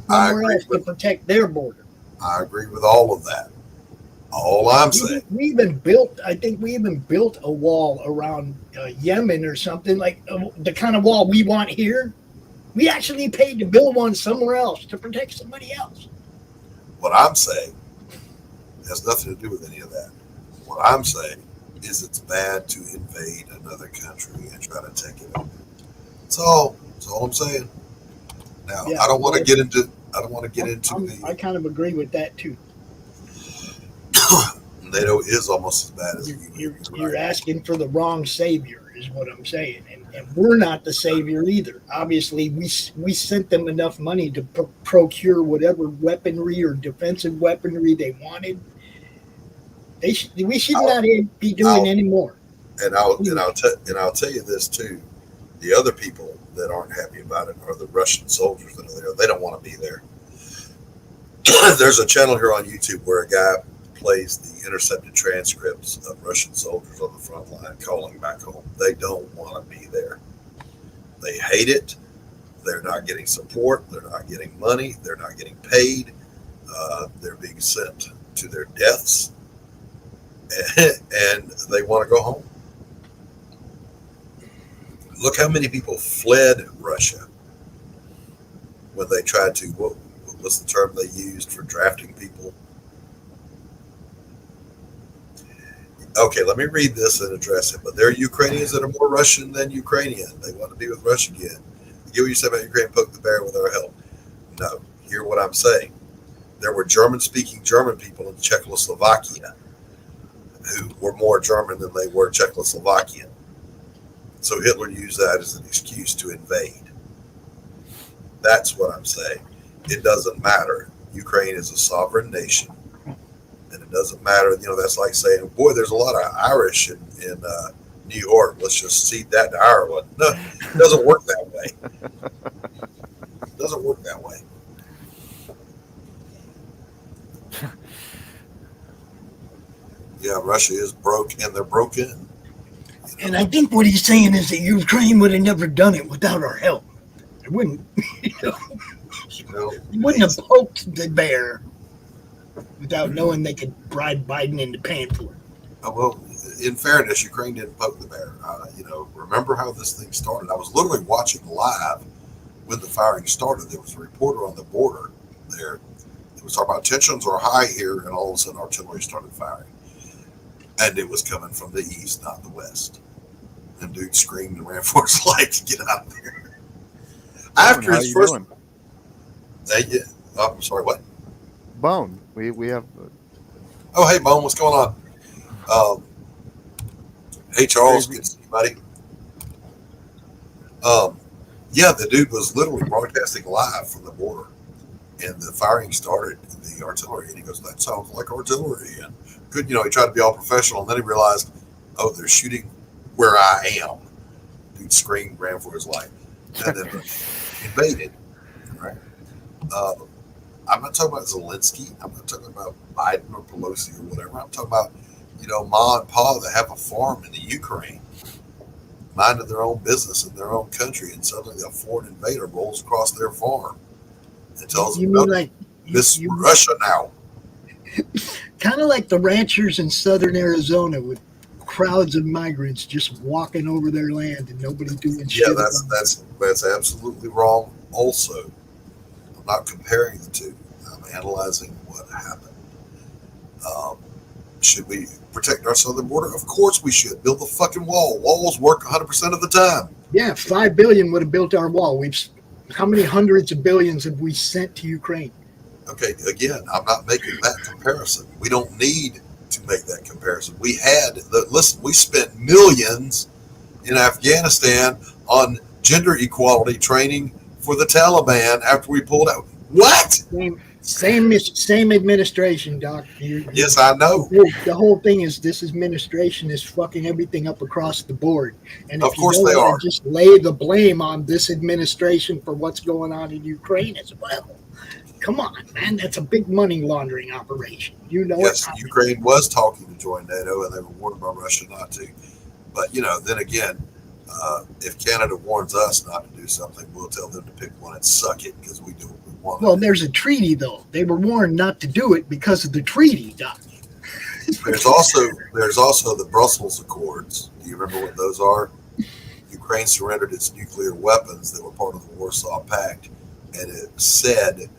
somewhere else to protect their border.
I agree with all of that. All I'm saying.
I think we even built a wall around Yemen or something, like the kind of wall we want here. We actually paid to build one somewhere else to protect somebody else.
What I'm saying has nothing to do with any of that. What I'm saying is it's bad to invade another country and try to take it over. That's all I'm saying. Now, I don't want to get into.
I kind of agree with that too.
NATO is almost as bad as
you're asking for the wrong savior, is what I'm saying, and we're not the savior either. Obviously, we sent them enough money to procure whatever weaponry or defensive weaponry they wanted. We should not be doing any more.
And I'll tell you this too: the other people that aren't happy about it are the Russian soldiers that are there. They don't want to be there. There's a channel here on YouTube where a guy plays the intercepted transcripts of Russian soldiers on the front line calling back home. They don't want to be there. They hate it. They're not getting support. They're not getting money. They're not getting paid. They're being sent to their deaths. And they want to go home. Look how many people fled Russia when they tried to, what was the term they used for drafting people? Okay, let me read this and address it. But there are Ukrainians that are more Russian than Ukrainian. They want to be with Russia again. Get what you say about Ukraine, poke the bear with our help. No, hear what I'm saying. There were German-speaking German people in Czechoslovakia who were more German than they were Czechoslovakian. So Hitler used that as an excuse to invade. That's what I'm saying. It doesn't matter. Ukraine is a sovereign nation. And it doesn't matter. That's like saying, boy, there's a lot of Irish in New York. Let's just cede that to Ireland. No, it doesn't work that way. It doesn't work that way. Yeah, Russia is broke, and they're broken.
And I think what he's saying is that Ukraine would have never done it without our help. It wouldn't, it wouldn't have poked the bear without knowing they could bribe Biden into paying for it.
Well, in fairness, Ukraine didn't poke the bear. Remember how this thing started? I was literally watching live when the firing started. There was a reporter on the border there. It was talking about tensions are high here, and all of a sudden artillery started firing. And it was coming from the east, not the west. And dude screamed and ran for his life to get out of there. After his first, I'm sorry, what?
Bone. We have.
Oh, hey, Bone, what's going on? Hey, Charles, good to see you, buddy. Yeah, the dude was literally broadcasting live from the border, and the firing started in the artillery, and he goes, "That sounds like artillery." And good, he tried to be all professional, and then he realized, oh, they're shooting where I am. Dude screamed, ran for his life, and then invaded. Right? I'm not talking about Zelensky. I'm not talking about Biden or Pelosi or whatever. I'm talking about, Ma and Pa that have a farm in the Ukraine, minding their own business in their own country, and suddenly a foreign invader rolls across their farm and tells them, "This is Russia now."
Kind of like the ranchers in southern Arizona with crowds of migrants just walking over their land and nobody doing shit.
Yeah, that's absolutely wrong. Also, I'm not comparing the two. I'm analyzing what happened. Should we protect our southern border? Of course we should. Build the fucking wall. Walls work 100% of the time.
Yeah, $5 billion would have built our wall. How many hundreds of billions have we sent to Ukraine?
Okay, again, I'm not making that comparison. We don't need to make that comparison. We spent millions in Afghanistan on gender equality training for the Taliban after we pulled out. What?
Same administration, Doc.
Yes, I know.
The whole thing is this administration is fucking everything up across the board. And
of course they are.
Just lay the blame on this administration for what's going on in Ukraine as well. Come on, man. That's a big money laundering operation.
Yes, Ukraine was talking to join NATO, and they were warned by Russia not to. But, then again, if Canada warns us not to do something, we'll tell them to pick one and suck it because we do what we want.
Well, there's a treaty, though. They were warned not to do it because of the treaty, Doc.
There's also the Brussels Accords. Do you remember what those are? Ukraine surrendered its nuclear weapons that were part of the Warsaw Pact, and it said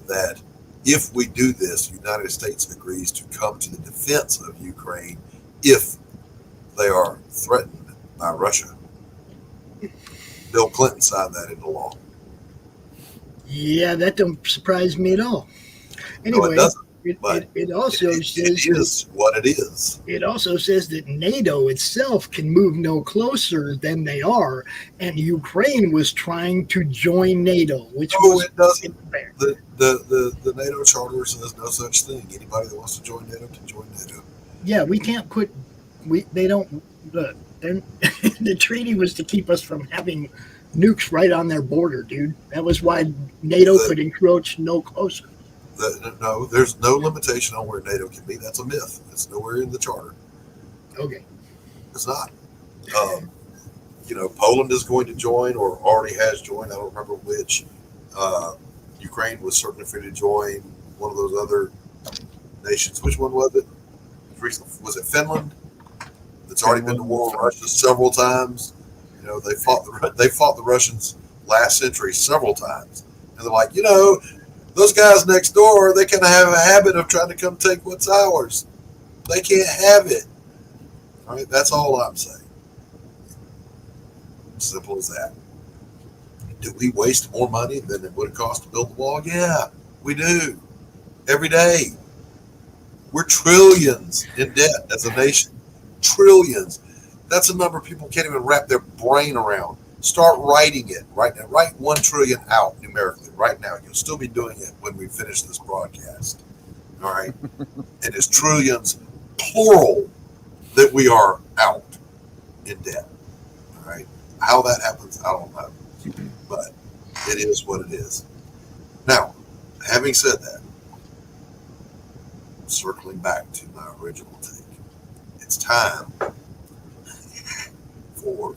that if we do this, the United States agrees to come to the defense of Ukraine if they are threatened by Russia. Bill Clinton signed that into law.
Yeah, that don't surprise me at all. Anyway,
no, it doesn't.
It also says
it is what it is.
It also says that NATO itself can move no closer than they are, and Ukraine was trying to join NATO, which
it doesn't. The NATO charter says no such thing. Anybody that wants to join NATO can join NATO.
Yeah, we can't put. They don't. The treaty was to keep us from having nukes right on their border, dude. That was why NATO could encroach no closer.
No, there's no limitation on where NATO can be. That's a myth. It's nowhere in the charter.
Okay.
It's not. Poland is going to join or already has joined. I don't remember which. Ukraine was certainly free to join one of those other nations. Which one was it? Was it Finland? That's already been to war with Russia several times. They fought the Russians last century several times. And they're like, those guys next door, they kind of have a habit of trying to come take what's ours. They can't have it. All right, that's all I'm saying. Simple as that. Do we waste more money than it would have cost to build the wall? Yeah, we do. Every day. We're trillions in debt as a nation. Trillions. That's a number people can't even wrap their brain around. Start writing it right now. Write 1 trillion out numerically right now. You'll still be doing it when we finish this broadcast. All right? And it's trillions, plural, that we are out in debt. All right? How that happens, I don't know. But it is what it is. Now, having said that, circling back to my original take, it's time for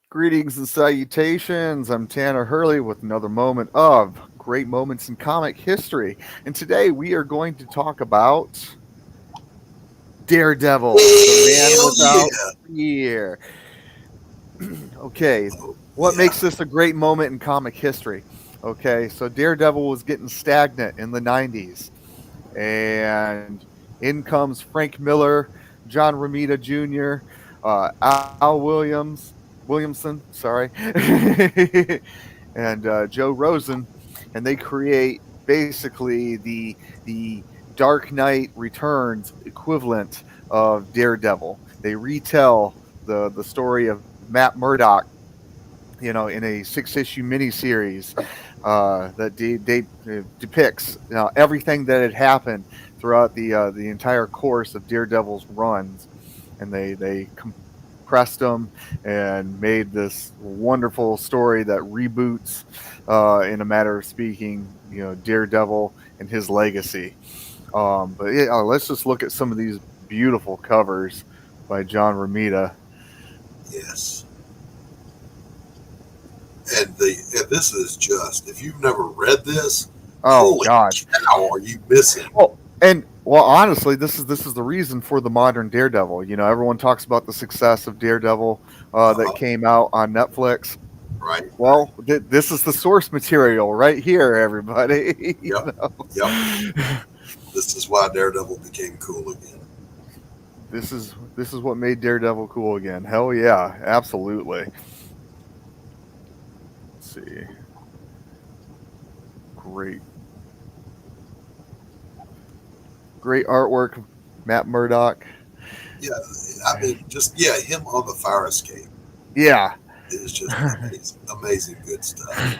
Greetings and salutations. I'm Tanner Hurley with another moment of great moments in comic history. And today we are going to talk about Daredevil, the man without fear. Okay, what makes this a great moment in comic history? Okay, so Daredevil was getting stagnant in the 90s. And in comes Frank Miller, John Romita Jr., Al Williamson, sorry, and Joe Rosen, and they create basically the Dark Knight Returns equivalent of Daredevil. They retell the story of Matt Murdock, in a 6-issue miniseries that depicts everything that had happened throughout the entire course of Daredevil's runs, and they compressed them and made this wonderful story that reboots, in a matter of speaking, Daredevil and his legacy. But let's just look at some of these beautiful covers by John Romita.
Yes. And this is just, if you've never read this, holy
God,
cow, are you missing?
Well, honestly, this is the reason for the modern Daredevil. Everyone talks about the success of Daredevil that came out on Netflix.
Right.
Well, this is the source material right here, everybody.
Yep. This is why Daredevil became cool again.
This is what made Daredevil cool again. Hell yeah, absolutely. Let's see. Great artwork, Matt Murdock.
Yeah, I mean, him on the fire escape.
Yeah.
It's just amazing good stuff.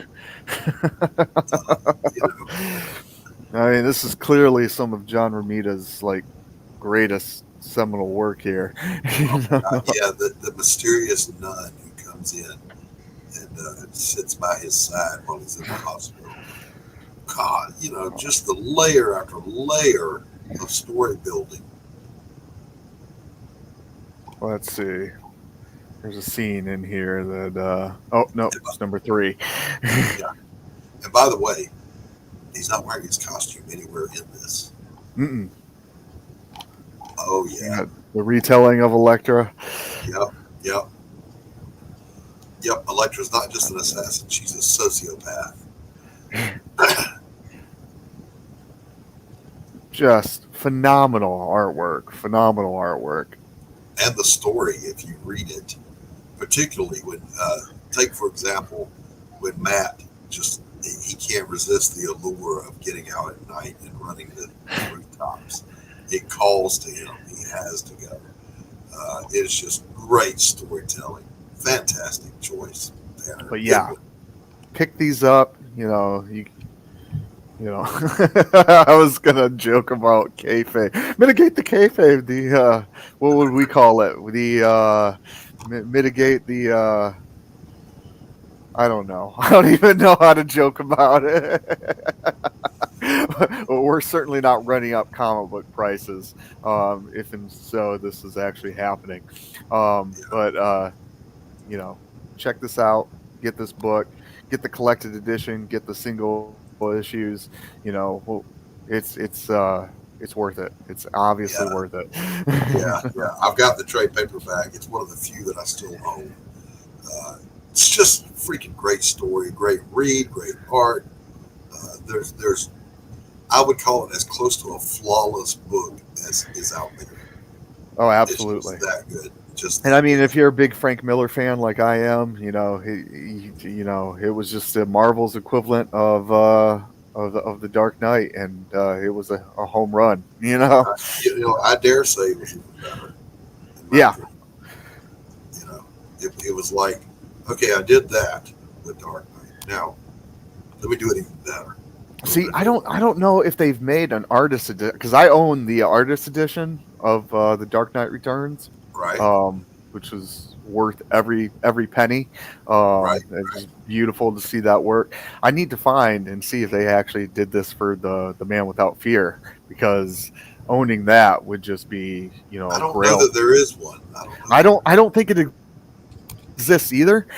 I mean, this is clearly some of John Romita's greatest seminal work here.
The mysterious nun who comes in and sits by his side while he's in the hospital. God, just the layer after layer of story building.
Let's see. There's a scene in here that it's number 3.
Yeah. And by the way, he's not wearing his costume anywhere in this.
Mm-mm.
Oh yeah.
The retelling of Elektra.
Yep. Elektra's not just an assassin, she's a sociopath.
Just phenomenal artwork.
And the story, if you read it, particularly when, take for example, when Matt he can't resist the allure of getting out at night and running the rooftops. It calls to him. He has to go. It's just great storytelling. Fantastic choice, Tanner.
But yeah, pick these up. I was gonna joke about kayfabe. Mitigate the kayfabe. The what would we call it? The mitigate the. I don't know. I don't even know how to joke about it. We're certainly not running up comic book prices. If and so, this is actually happening. But check this out. Get this book. Get the collected edition. Get the single issues. It's it's worth it. It's obviously worth it.
Yeah. I've got the trade paperback. It's one of the few that I still own. It's just freaking great story, great read, great art. There's, I would call it as close to a flawless book as is out there.
Oh, absolutely.
It's just that good.
And I mean, if you're a big Frank Miller fan like I am, you know, it was just a Marvel's equivalent of the Dark Knight, and it was a home run. You know,
I dare say it was even better.
Yeah.
You know, it was like, okay, I did that with Dark Knight. Now, let me do it even better.
See, I don't know if they've made an artist edition, because I own the artist edition of the Dark Knight Returns,
right?
Which was worth every penny.
Right.
It's just beautiful to see that work. I need to find and see if they actually did this for the Man Without Fear, because owning that would just be, you know,
I don't know that there is one.
I don't think it exists either.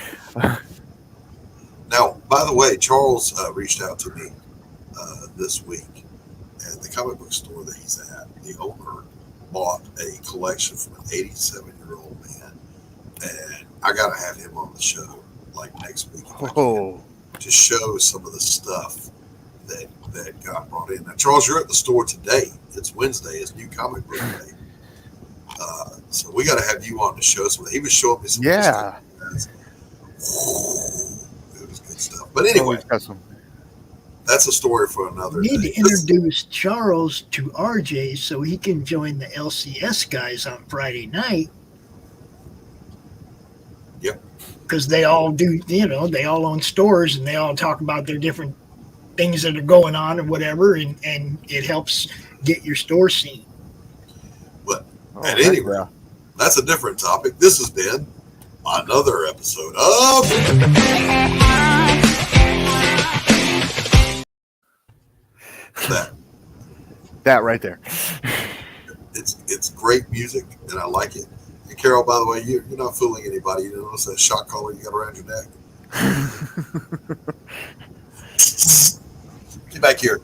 Now, by the way, Charles reached out to me this week, and the comic book store that he's at, the owner bought a collection from an 87-year-old man, and I got to have him on the show like next week to show some of the stuff that got brought in. Now, Charles, you're at the store today. It's Wednesday. It's New Comic Book Day. So we got to have you on the show. So he was showing me some stuff. It was good stuff. But anyway, that's a story for another
We need
day.
to introduce Charles to RJ so he can join the LCS guys on Friday night.
Yep.
Because they all do, you know, they all own stores and they all talk about their different things that are going on and whatever, and it helps get your store seen.
But at any rate, that's a different topic. This has been another episode of
that right there.
It's great music, and I like it. And Carol, by the way, you're not fooling anybody. You notice that shock collar you got around your neck? Get back here.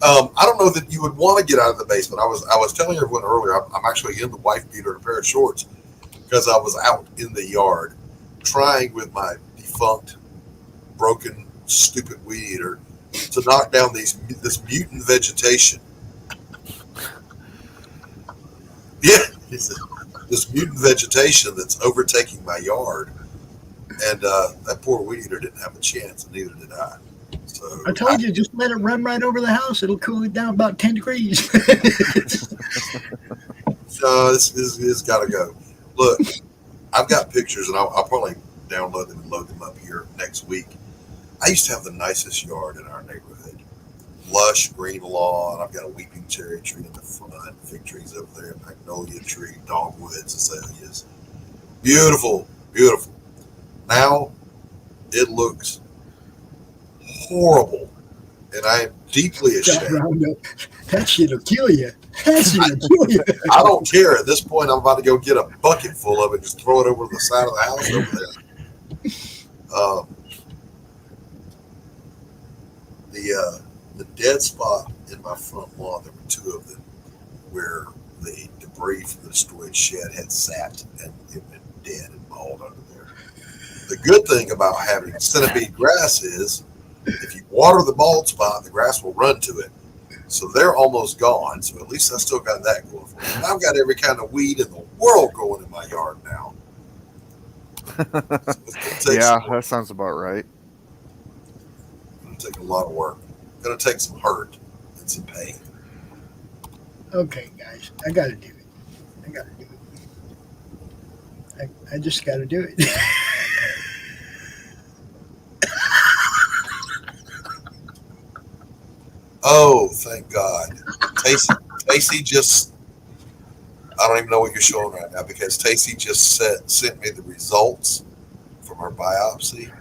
I don't know that you would want to get out of the basement. I was telling everyone earlier, I'm actually in the wife beater and a pair of shorts because I was out in the yard trying with my defunct, broken, stupid weed eater to knock down this mutant vegetation. Yeah, this mutant vegetation that's overtaking my yard, and that poor weed eater didn't have a chance, and neither did I. So
I told you, just let it run right over the house. It'll cool it down about 10 degrees.
So it's got to go. Look, I've got pictures, and I'll probably download them and load them up here next week. I used to have the nicest yard in our neighborhood. Lush green lawn. I've got a weeping cherry tree in the front, fig trees over there, magnolia tree, dogwoods, azaleas. Beautiful, beautiful. Now it looks horrible, and I am deeply ashamed.
That shit'll kill you. That shit'll kill you.
I don't care. At this point, I'm about to go get a bucket full of it and just throw it over to the side of the house over there. The dead spot in my front lawn, there were two of them, where the debris from the destroyed shed had sat and it been dead and mauled under there. The good thing about having centipede grass is if you water the bald spot, the grass will run to it. So they're almost gone. So at least I still got that going for me. And I've got every kind of weed in the world growing in my yard now. So
yeah, that sounds about right.
It's going to take a lot of work. It's going to take some hurt and some pain.
Okay, guys, I got to do it. I just got to do it.
Oh, thank God. Tacey just, I don't even know what you're showing right now because Tacey just sent me the results from her biopsy.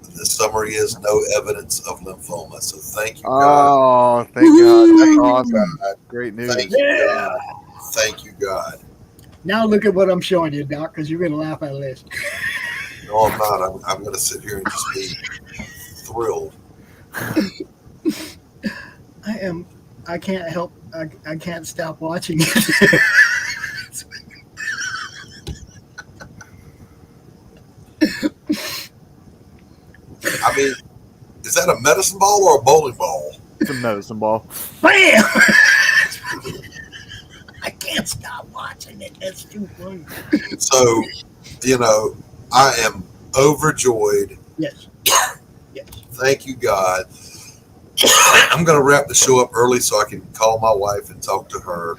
The summary is no evidence of lymphoma. So thank you, God.
Oh, thank God. That's awesome. Great news.
Thank you, God. Thank you, God.
Now look at what I'm showing you, Doc, because you're going to laugh at this.
No, I'm not. I'm going to sit here and just be thrilled.
I am I can't help. I can't stop watching it.
I mean, is that a medicine ball or a bowling ball?
It's a medicine ball.
Bam! I can't stop watching it. That's too funny.
So, you know, I am overjoyed.
Yes. Yes.
Thank you, God. I'm going to wrap the show up early so I can call my wife and talk to her.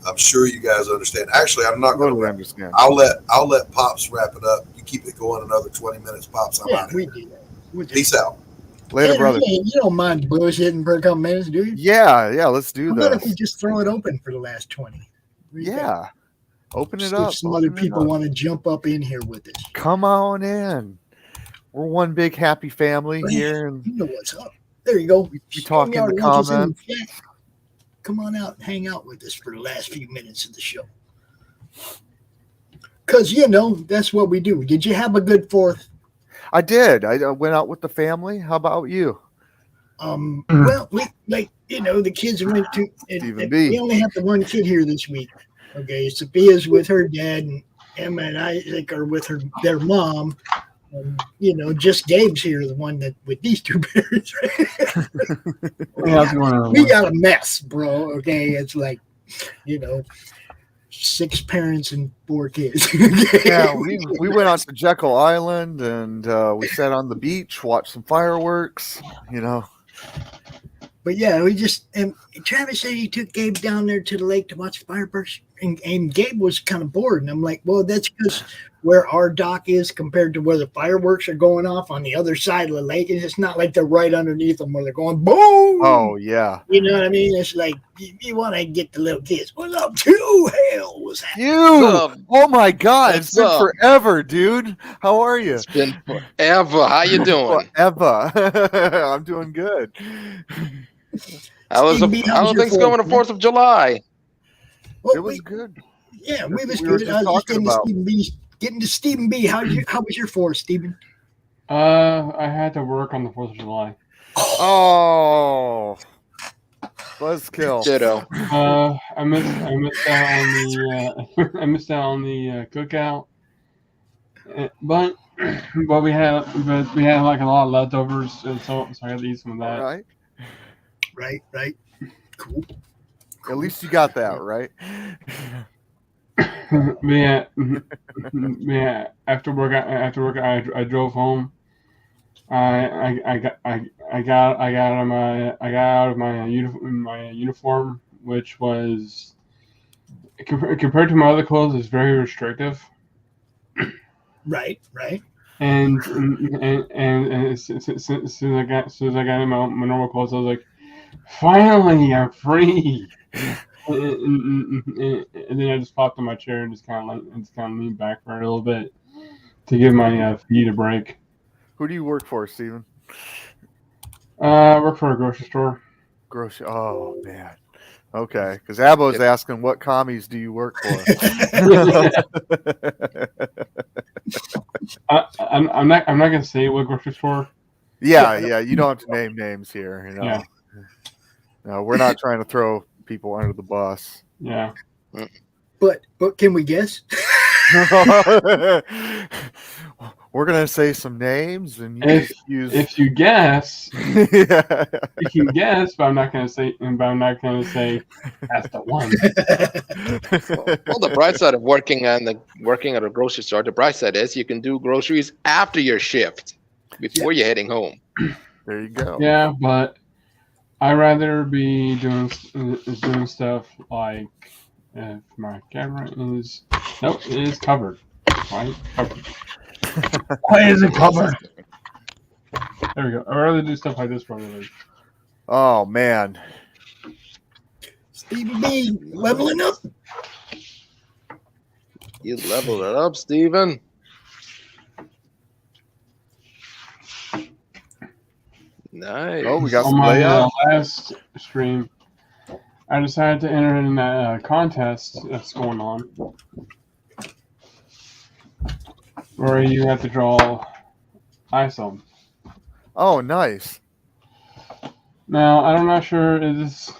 I'm sure you guys understand. Actually, I'm not going to
understand.
I'll let Pops wrap it up. You keep it going another 20 minutes, Pops. I'm out.
We do that.
Peace out.
Later, brother.
You don't mind bullshitting for a couple minutes, do you?
Yeah, let's do
What if
this.
we just throw it open for the last 20?
Yeah. Open it
See
up.
if some other people want to jump up in here with us.
Come on in. We're one big happy family here. And
you know what's up. There you go.
We talk in the comments.
Come on out and hang out with us for the last few minutes of the show. Because, you know, that's what we do. Did you have a good 4th?
I did. I went out with the family. How about you?
Well, the kids went to. We only have the one kid here this week. Okay, Sophia's with her dad, and Emma and Isaac are with their mom. Just Gabe's here, the one that with these two parents. We got a mess, bro. Okay, it's like, 6 parents and 4 kids.
Yeah, we went out to Jekyll Island and we sat on the beach, watched some fireworks.
But yeah, and Travis said he took Gabe down there to the lake to watch fireworks, and Gabe was kind of bored. And I'm like, well, that's because where our dock is compared to where the fireworks are going off on the other side of the lake, and it's not like they're right underneath them where they're going boom.
Oh yeah,
you know what I mean? It's like you want to get the little kids. What's up, too? Hell, what's that?
Oh my God, it's been forever, dude. How are you?
It's been forever. How you doing?
Forever. I'm doing good.
How things going on the 4th of July?
Well,
it was good.
Yeah, we was good. I was just getting to Stephen B. How was your 4th, Stephen?
I had to work on the 4th of July.
Oh, buzzkill.
Ditto.
I missed out on the cookout. But we had like a lot of leftovers, and so I had to eat some of that.
All right.
Right. Cool.
At least you got that right.
Yeah. After work, I drove home. I got out of my uniform, which was compared to my other clothes, is very restrictive.
Right.
And as soon as I got in my normal clothes, I was like, finally, I'm free. And then I just popped in my chair and just kind of leaned back for a little bit to give my feet a break.
Who do you work for, Steven?
I work for a grocery store.
Oh man. Okay, because Abo's asking, what commies do you work for?
I'm not gonna say what grocery store.
Yeah. You don't have to name names here.
Yeah.
No, we're not trying to throw people under the bus.
Yeah.
But can we guess?
We're gonna say some names, and
if you guess, you can guess, but I'm not gonna say that's the one.
Well, the bright side of working at a grocery store, the bright side is you can do groceries after your shift, before you're heading home.
There you go.
Yeah, but I'd rather be doing stuff like if my camera is it is covered. Right? Covered. Why is it covered? There we go. I'd rather do stuff like this for a living.
Oh man.
Stevie B leveling up.
You leveled it up, Steven. Nice.
Oh, we got some
on my
layout.
Last stream, I decided to enter in that contest that's going on, where you have to draw ISO.
Oh, nice.
Now I'm not sure. This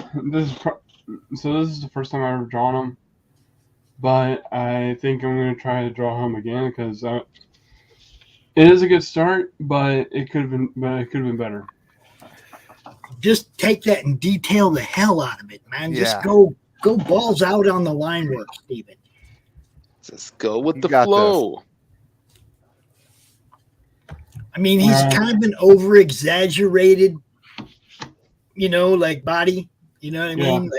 is the first time I've ever drawn him, but I think I'm going to try to draw him again because it is a good start, but it could have been better.
Just take that and detail the hell out of it, man.
Yeah.
Just go balls out on the line work, Steven.
Just go with the flow.
I mean, he's kind of an over-exaggerated, like body. You know what I mean?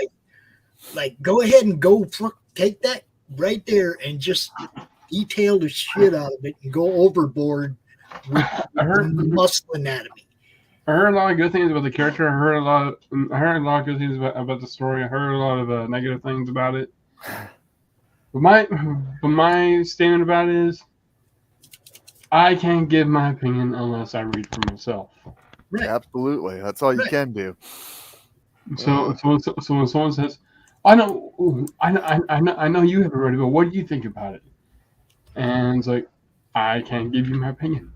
Like go ahead and take that right there and just detail the shit out of it and go overboard with the muscle anatomy.
I heard a lot of good things about the character. I heard a lot of good things about the story. I heard a lot of negative things about it. But my statement about it is, I can't give my opinion unless I read for myself.
Right.
Absolutely, that's all you can do.
So when someone says, I know you haven't read it, but what do you think about it? And it's like, I can't give you my opinion.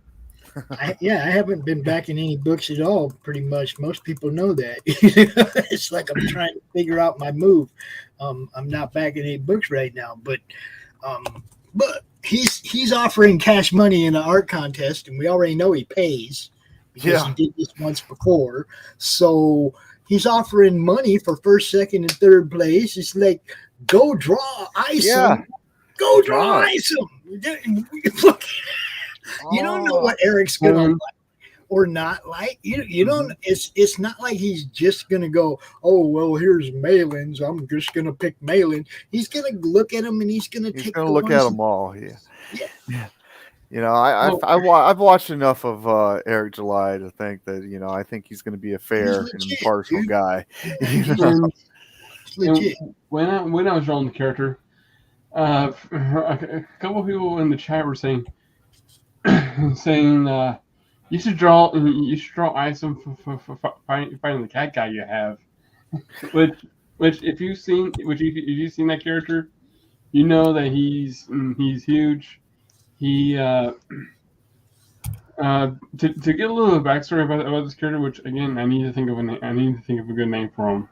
I haven't been backing any books at all, pretty much. Most people know that. It's like I'm trying to figure out my move. I'm not backing any books right now, but he's offering cash money in an art contest, and we already know he pays because he did this once before. So he's offering money for first, second, and third place. It's like, go draw Isom. Go draw Isom. You don't know what Eric's gonna like or not like. You don't. It's not like he's just gonna go, oh well, here's Malin's. I'm just gonna pick Malin. He's gonna look at him and he's gonna
look at them all. Yeah. I've watched enough of Eric July to think that I think he's gonna be a fair and impartial guy.
Legit.
When I was drawing the character, a couple of people in the chat were saying you should draw Isom for fighting the cat guy you have, which if you've seen that character, you know that he's huge. He to get a little backstory about this character, which again I need to think of a good name for him.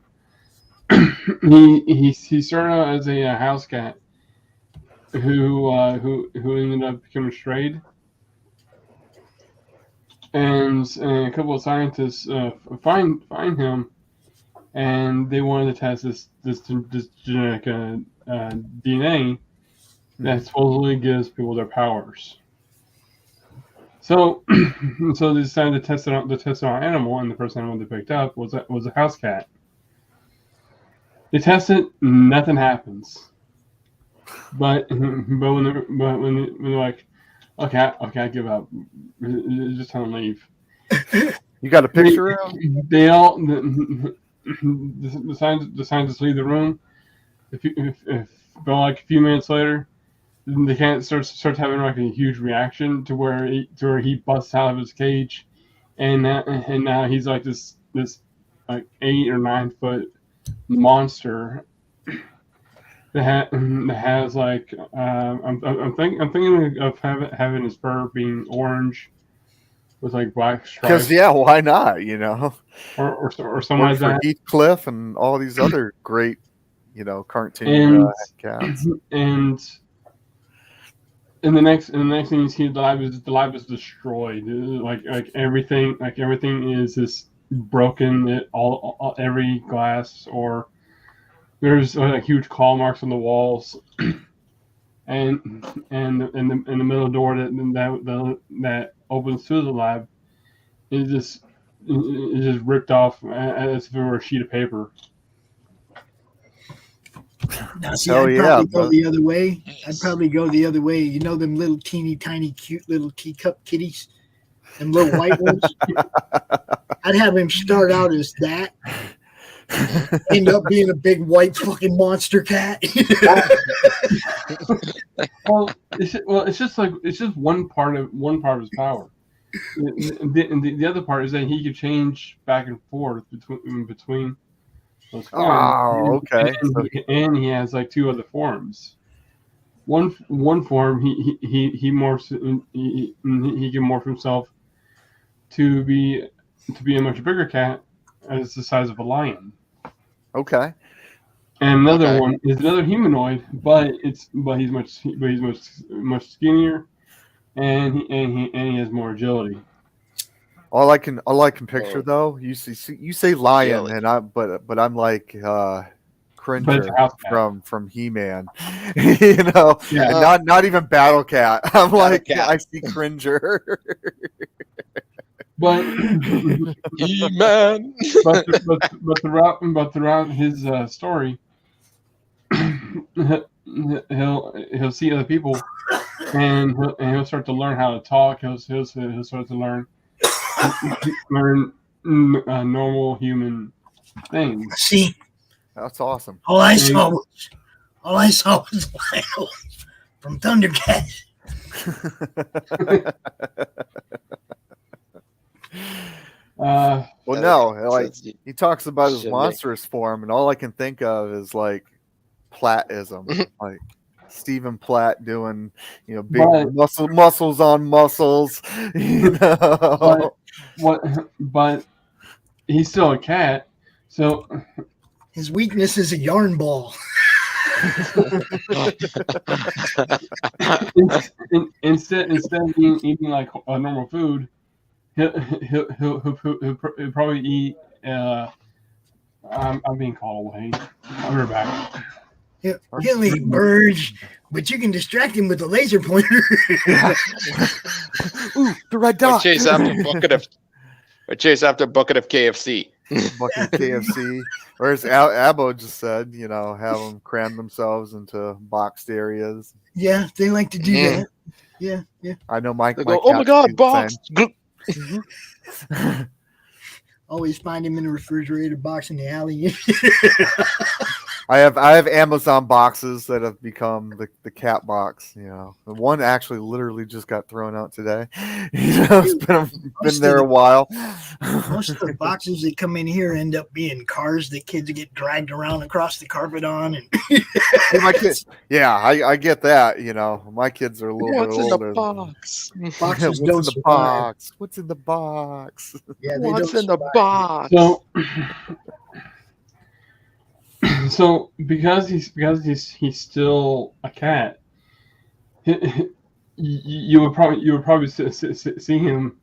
He started out as a house cat who ended up becoming strayed. And a couple of scientists find him, and they wanted to test this genetic DNA that supposedly gives people their powers. So they decided to test it on an animal, and the first animal they picked up was a house cat. They test it, nothing happens. But when they're like, okay, I give up. Just tell them leave.
You got a picture of him?
They all the scientists leave the room. If about like a few minutes later, the cat starts having like a huge reaction to where he busts out of his cage, and now he's like this like 8 or 9 foot monster. That has like I'm thinking of having his fur being orange with like black stripes.
Because why not?
Or something like that.
Heathcliff and all these other great cartoon cats.
And the next thing you see, the lab is destroyed. Like everything is just broken. Every glass or there's like huge claw marks on the walls, and the middle door that opens to the lab is just ripped off as if it were a sheet of paper.
Now, see, I'd probably go the other way. I'd probably go the other way. You know them little teeny tiny cute little teacup kitties, them little white ones. I'd have him start out as that. End up being a big white fucking monster cat.
It's just one part of his power. The other part is that he could change back and forth between those forms.
Oh, okay.
And he has like 2 other forms. One form he morphs. He can morph himself to be a much bigger cat. it's the size of a lion.
Okay.
And another one is another humanoid, but he's much skinnier, and he has more agility.
All I can picture though, you say lion, and I'm like Cringer from He-Man, you know, and not even Battle Cat. I'm like I see Cringer.
But He-Man. but throughout his story, he'll see other people, and he'll start to learn how to talk. He'll start to learn normal human things.
See,
that's awesome.
All I saw was Lionel from Thundercats.
Well, no, like he talks about his monstrous form, and all I can think of is like Plattism, like Stephen Platt doing, you know, big muscles on muscles, you know.
But he's still a cat, so
his weakness is a yarn ball.
instead of eating like a normal food, he'll probably eat. I'm being called away. I'll be right back.
He'll eat birds, but you can distract him with a laser pointer.
Ooh, the red dot.
Or chase after a bucket of KFC.
Bucket of KFC. Or as Abbo just said, you know, have them cram themselves into boxed areas.
Yeah, they like to do that. Yeah.
I know my
go, oh my God, box.
Always find him in a refrigerator box in the alley.
I have Amazon boxes that have become the cat box. You know, the one actually literally just got thrown out today. You know, it's been there a while.
Most of the boxes that come in here end up being cars that kids get dragged around across the carpet on. And
my kids, I get that. You know, my kids are a little bit older.
What's in the box?
Boxes
What's
don't
in the
survive.
box? What's in the box?
Yeah,
What's in the box?
So because he's still a cat, you would probably see him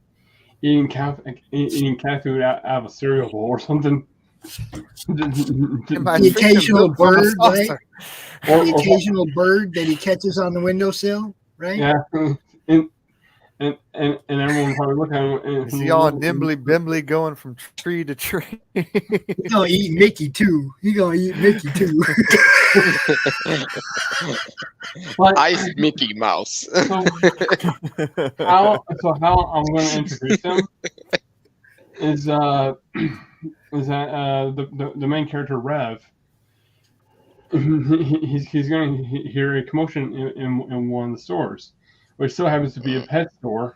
eating cat food out of a cereal bowl or something.
The occasional bird, right? The occasional bird that he catches on the windowsill, right?
Yeah, and everyone probably look at him. And
is he all nimbly bimbly going from tree to tree?
He's gonna eat Mickey too.
Ice Mickey Mouse.
So how I'm going to introduce him is that the main character Rev, he's going to hear a commotion in one of the stores, which still happens to be a pet store.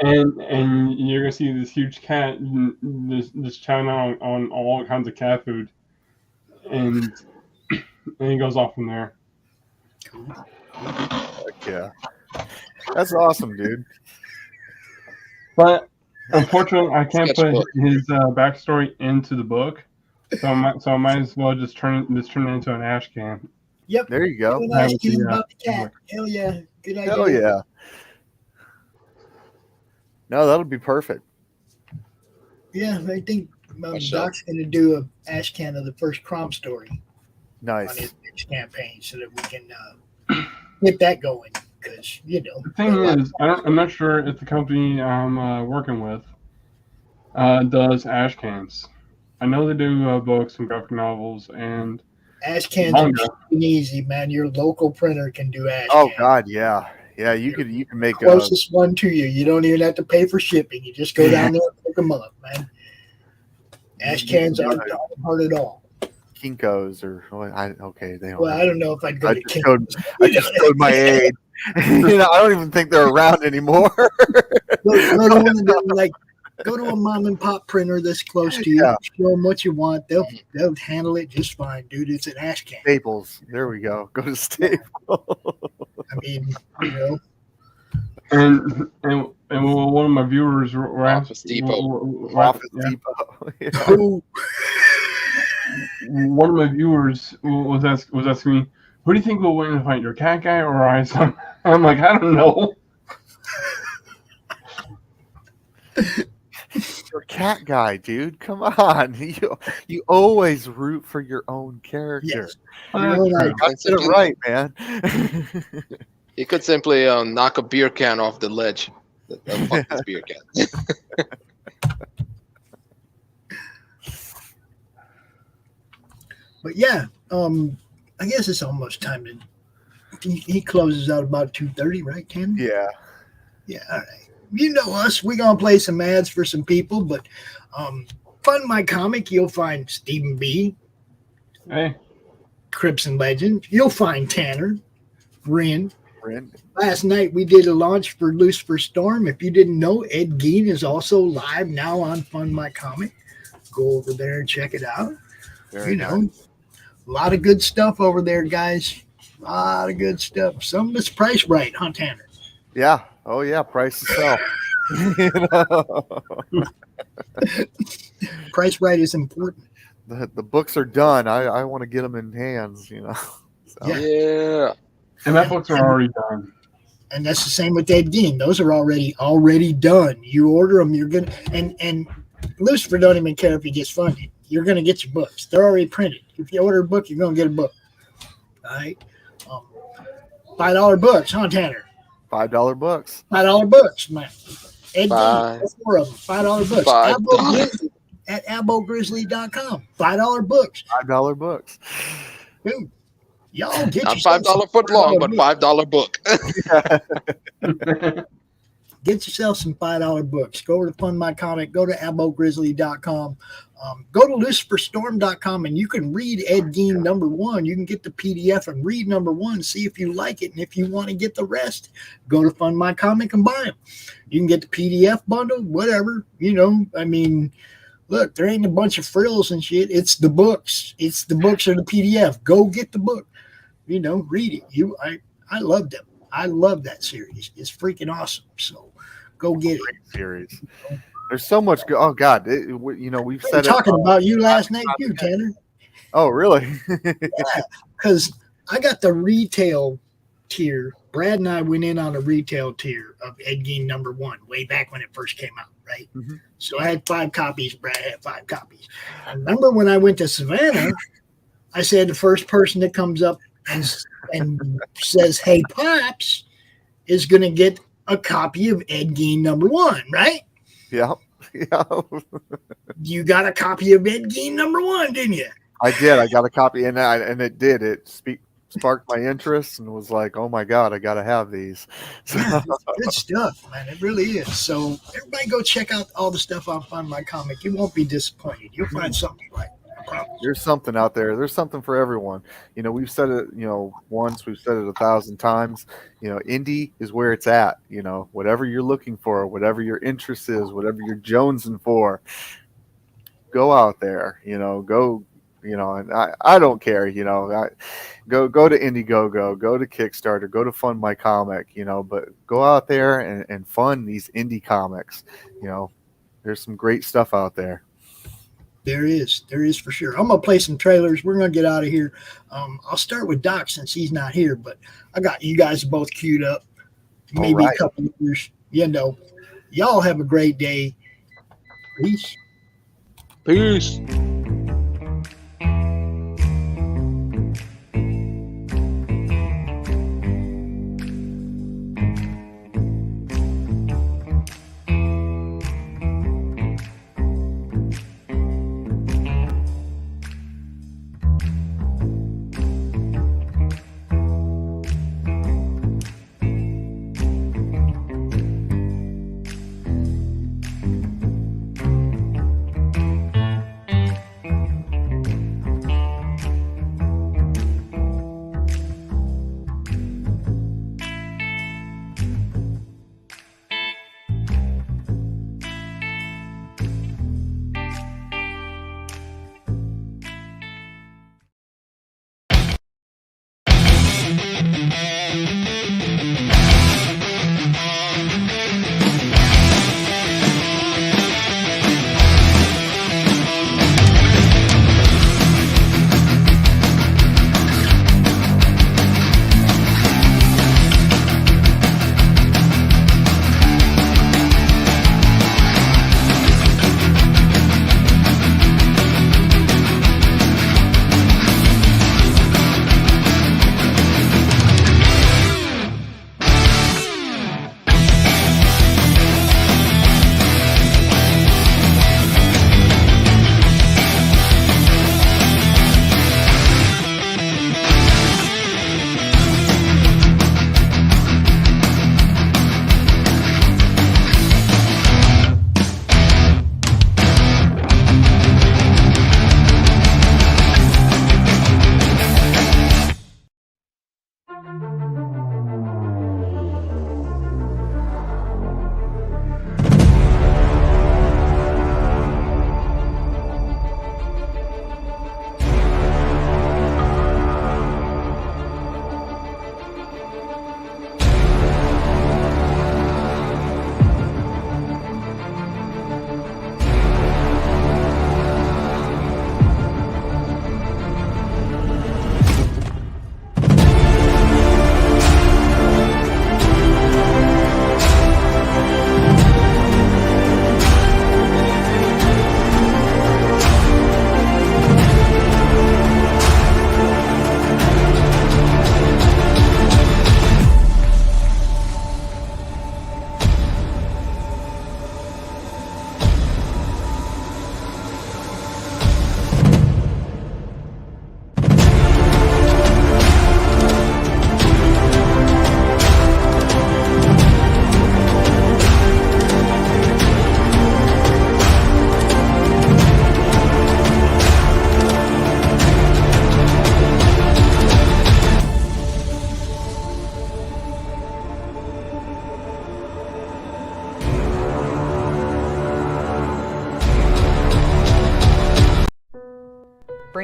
And you're gonna see this huge cat just chowing on all kinds of cat food, and he goes off from there.
Heck yeah, that's awesome, dude.
But unfortunately, I can't put his backstory into the book, so I might as well just turn it into an ash can.
Yep.
There you go.
About the cat. Hell yeah. Good idea.
Hell yeah. No, that'll be perfect.
Yeah, I think Doc's going to do a ash can of the first Crom story.
Nice.
On his pitch campaign so that we can get that going. Because, you know.
The thing is, I'm not sure if the company I'm working with does ash cans. I know they do books and graphic novels and
ash cans are easy, man. Your local printer can do ash cans.
God, yeah. Yeah, you can make
the closest one to you. You don't even have to pay for shipping. You just go down there and pick them up, man. Ash cans aren't hard at all.
Kinkos or they don't.
Well, I don't know if I'd go to
Kinkos. I just showed my age. You know, I don't even think they're around anymore.
Go to a mom and pop printer that's close to you. Yeah. Show them what you want. They'll handle it just fine, dude. It's an ash can.
Staples. There we go. Go to Staples.
I mean, you know.
And one of my viewers were
Office Depot.
One of my viewers was asking me, "Who do you think will win the fight, your cat guy or I?" So I'm like, I don't know.
You're a cat guy, dude. Come on. You always root for your own character.
Yes.
You got it right, man.
He could simply knock a beer can off the ledge. Fuck this beer can.
But yeah, I guess it's almost time to. He closes out about 2:30, right, Ken?
Yeah.
Yeah. All right. You know us. We're gonna play some ads for some people, but Fund My Comic, you'll find Stephen B.
Hey.
Crips and Legends. You'll find Tanner, Ren. Last night we did a launch for Lucifer Storm. If you didn't know, Ed Gein is also live now on Fund My Comic. Go over there and check it out.
Very nice.
A lot of good stuff over there, guys. A lot of good stuff. Some of it's priced right, huh, Tanner?
Yeah. Oh, yeah. Price to sell.
Price right is important.
The books are done. I want to get them in hands, So.
Yeah.
And my books are already done.
And that's the same with Ed Gein. Those are already done. You order them, you're gonna and Lucifer don't even care if he gets funded. You're gonna get your books. They're already printed. If you order a book, you're gonna get a book. All right. $5 books, huh, Tanner?
$5 books.
$5 books, man. Ed Gein, 4 of them. $5 books.
$5.
At AboGrizzly.com. $5 books.
$5 books.
Dude, y'all get
not
yourself
$5 foot long, but $5 book.
Get yourself some $5 books. Go over to Fund My Comic. Go to AboGrizzly.com. Go to LuciferStorm.com and you can read Ed Gein #1. You can get the PDF and read #1. See if you like it. And if you want to get the rest, go to Fund My Comic and buy them. You can get the PDF bundle, whatever. I mean, look, there ain't a bunch of frills and shit. It's the books. It's the books or the PDF. Go get the book. Read it. I love them. I love that series. It's freaking awesome. So go get it.
Great series. There's so much. Oh God, we've said
talking about you last night too, Tanner.
Oh really?
Yeah, because I got the retail tier. Brad and I went in on a retail tier of Ed Gein #1 way back when it first came out, right? Mm-hmm. So I had 5 copies. Brad had 5 copies. I remember when I went to Savannah, I said the first person that comes up and says, "Hey, Pops," is going to get a copy of Ed Gein #1, right?
Yeah.
You got a copy of Ed Gein #1, didn't you?
I did. I got a copy, and it did. It sparked my interest, and was like, "Oh my God, I got to have these."
Yeah, good stuff, man. It really is. So everybody, go check out all the stuff on Fund My Comic. You won't be disappointed. You'll find something you like.
There's something out there. There's something for everyone. We've said it, once, we've said it 1,000 times. Indie is where it's at. Whatever you're looking for, whatever your interest is, whatever you're jonesing for, go out there. Go. And I don't care. Go to Indiegogo, go to Kickstarter, go to Fund My Comic. But go out there and fund these indie comics. There's some great stuff out there.
There is for sure. I'm gonna play some trailers. We're gonna get out of here. I'll start with Doc since he's not here, but I got you guys both queued up. Maybe a couple of years. Y'all have a great day. Peace.
Peace.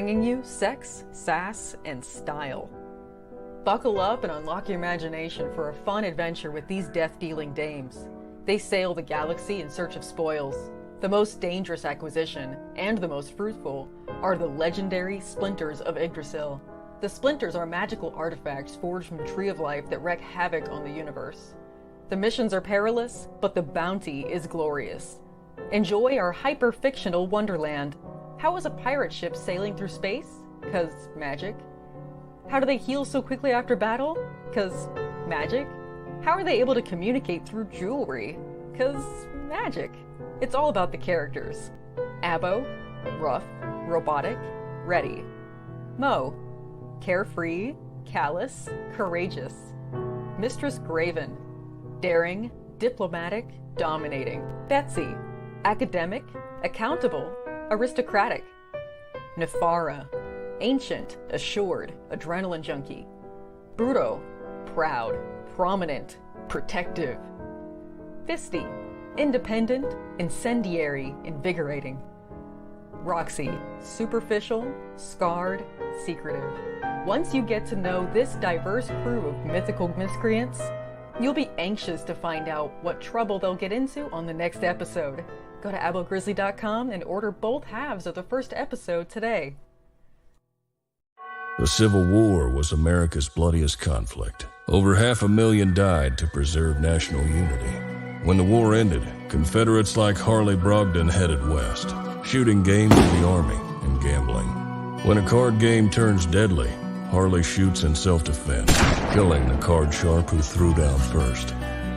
bringing you sex, sass, and style. Buckle up and unlock your imagination for a fun adventure with these death-dealing dames. They sail the galaxy in search of spoils. The most dangerous acquisition, and the most fruitful, are the legendary Splinters of Yggdrasil. The Splinters are magical artifacts forged from the Tree of Life that wreak havoc on the universe. The missions are perilous, but the bounty is glorious. Enjoy our hyper-fictional wonderland. How is a pirate ship sailing through space? 'Cause magic. How do they heal so quickly after battle? 'Cause magic. How are they able to communicate through jewelry? 'Cause magic. It's all about the characters. Abo, rough, robotic, ready. Mo, carefree, callous, courageous. Mistress Graven, daring, diplomatic, dominating. Betsy, academic, accountable, aristocratic. Nefara, ancient, assured, adrenaline junkie. Bruto, proud, prominent, protective. Fisty, independent, incendiary, invigorating. Roxy, superficial, scarred, secretive. Once you get to know this diverse crew of mythical miscreants, you'll be anxious to find out what trouble they'll get into on the next episode. Go to abogrizzly.com and order both halves of the first episode today.
The Civil War was America's bloodiest conflict. Over 500,000 died to preserve national unity. When the war ended, Confederates like Harley Brogdon headed west, shooting game with the Army and gambling. When a card game turns deadly, Harley shoots in self-defense, killing the card sharp who threw down first.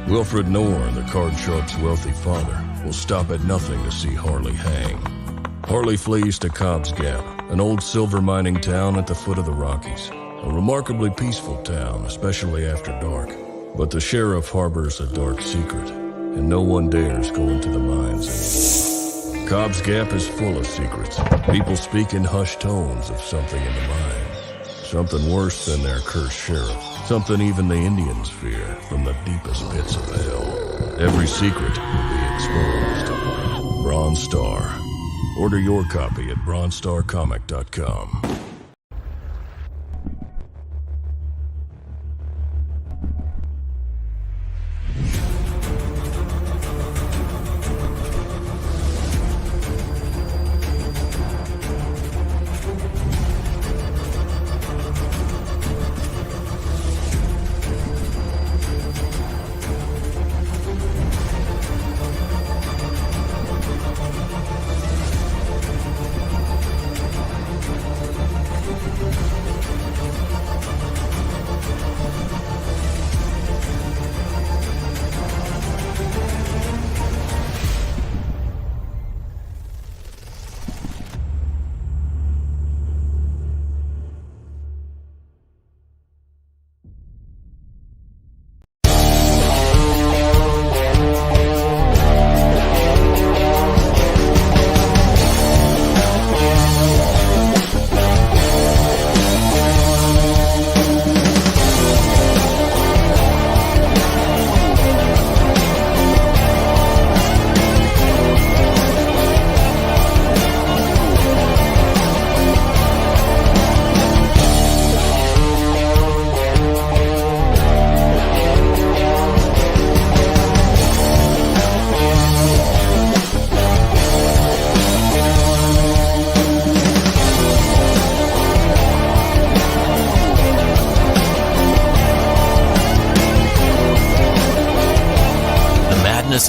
Wilfred Knorr, the card sharp's wealthy father, will stop at nothing to see Harley hang. Harley flees to Cobb's Gap, an old silver mining town at the foot of the Rockies. A remarkably peaceful town, especially after dark. But the sheriff harbors a dark secret, and no one dares go into the mines anymore. Cobb's Gap is full of secrets. People speak in hushed tones of something in the mines. Something worse than their cursed sheriff. Something even the Indians fear from the deepest pits of hell. Every secret will be exposed. Bronze Star. Order your copy at bronzestarcomic.com.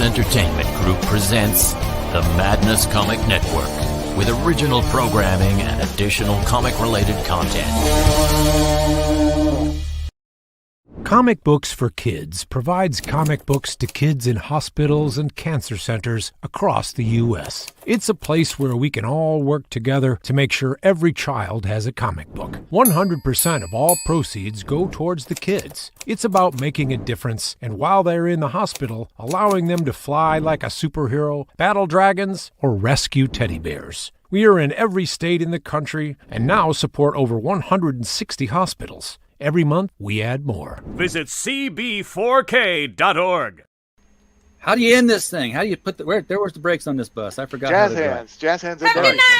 Entertainment Group presents the Madness Comic Network with original programming and additional comic-related content.
Comic Books for Kids provides comic books to kids in hospitals and cancer centers across the U.S. It's a place where we can all work together to make sure every child has a comic book. 100% of all proceeds go towards the kids. It's about making a difference, and while they're in the hospital, allowing them to fly like a superhero, battle dragons, or rescue teddy bears. We are in every state in the country and now support over 160 hospitals. Every month, we add more.
Visit cb4k.org.
How do you end this thing? How do you put the... Where's the brakes on this bus? I forgot
Jazz
how to
hands. Jazz hands.
Have a good night.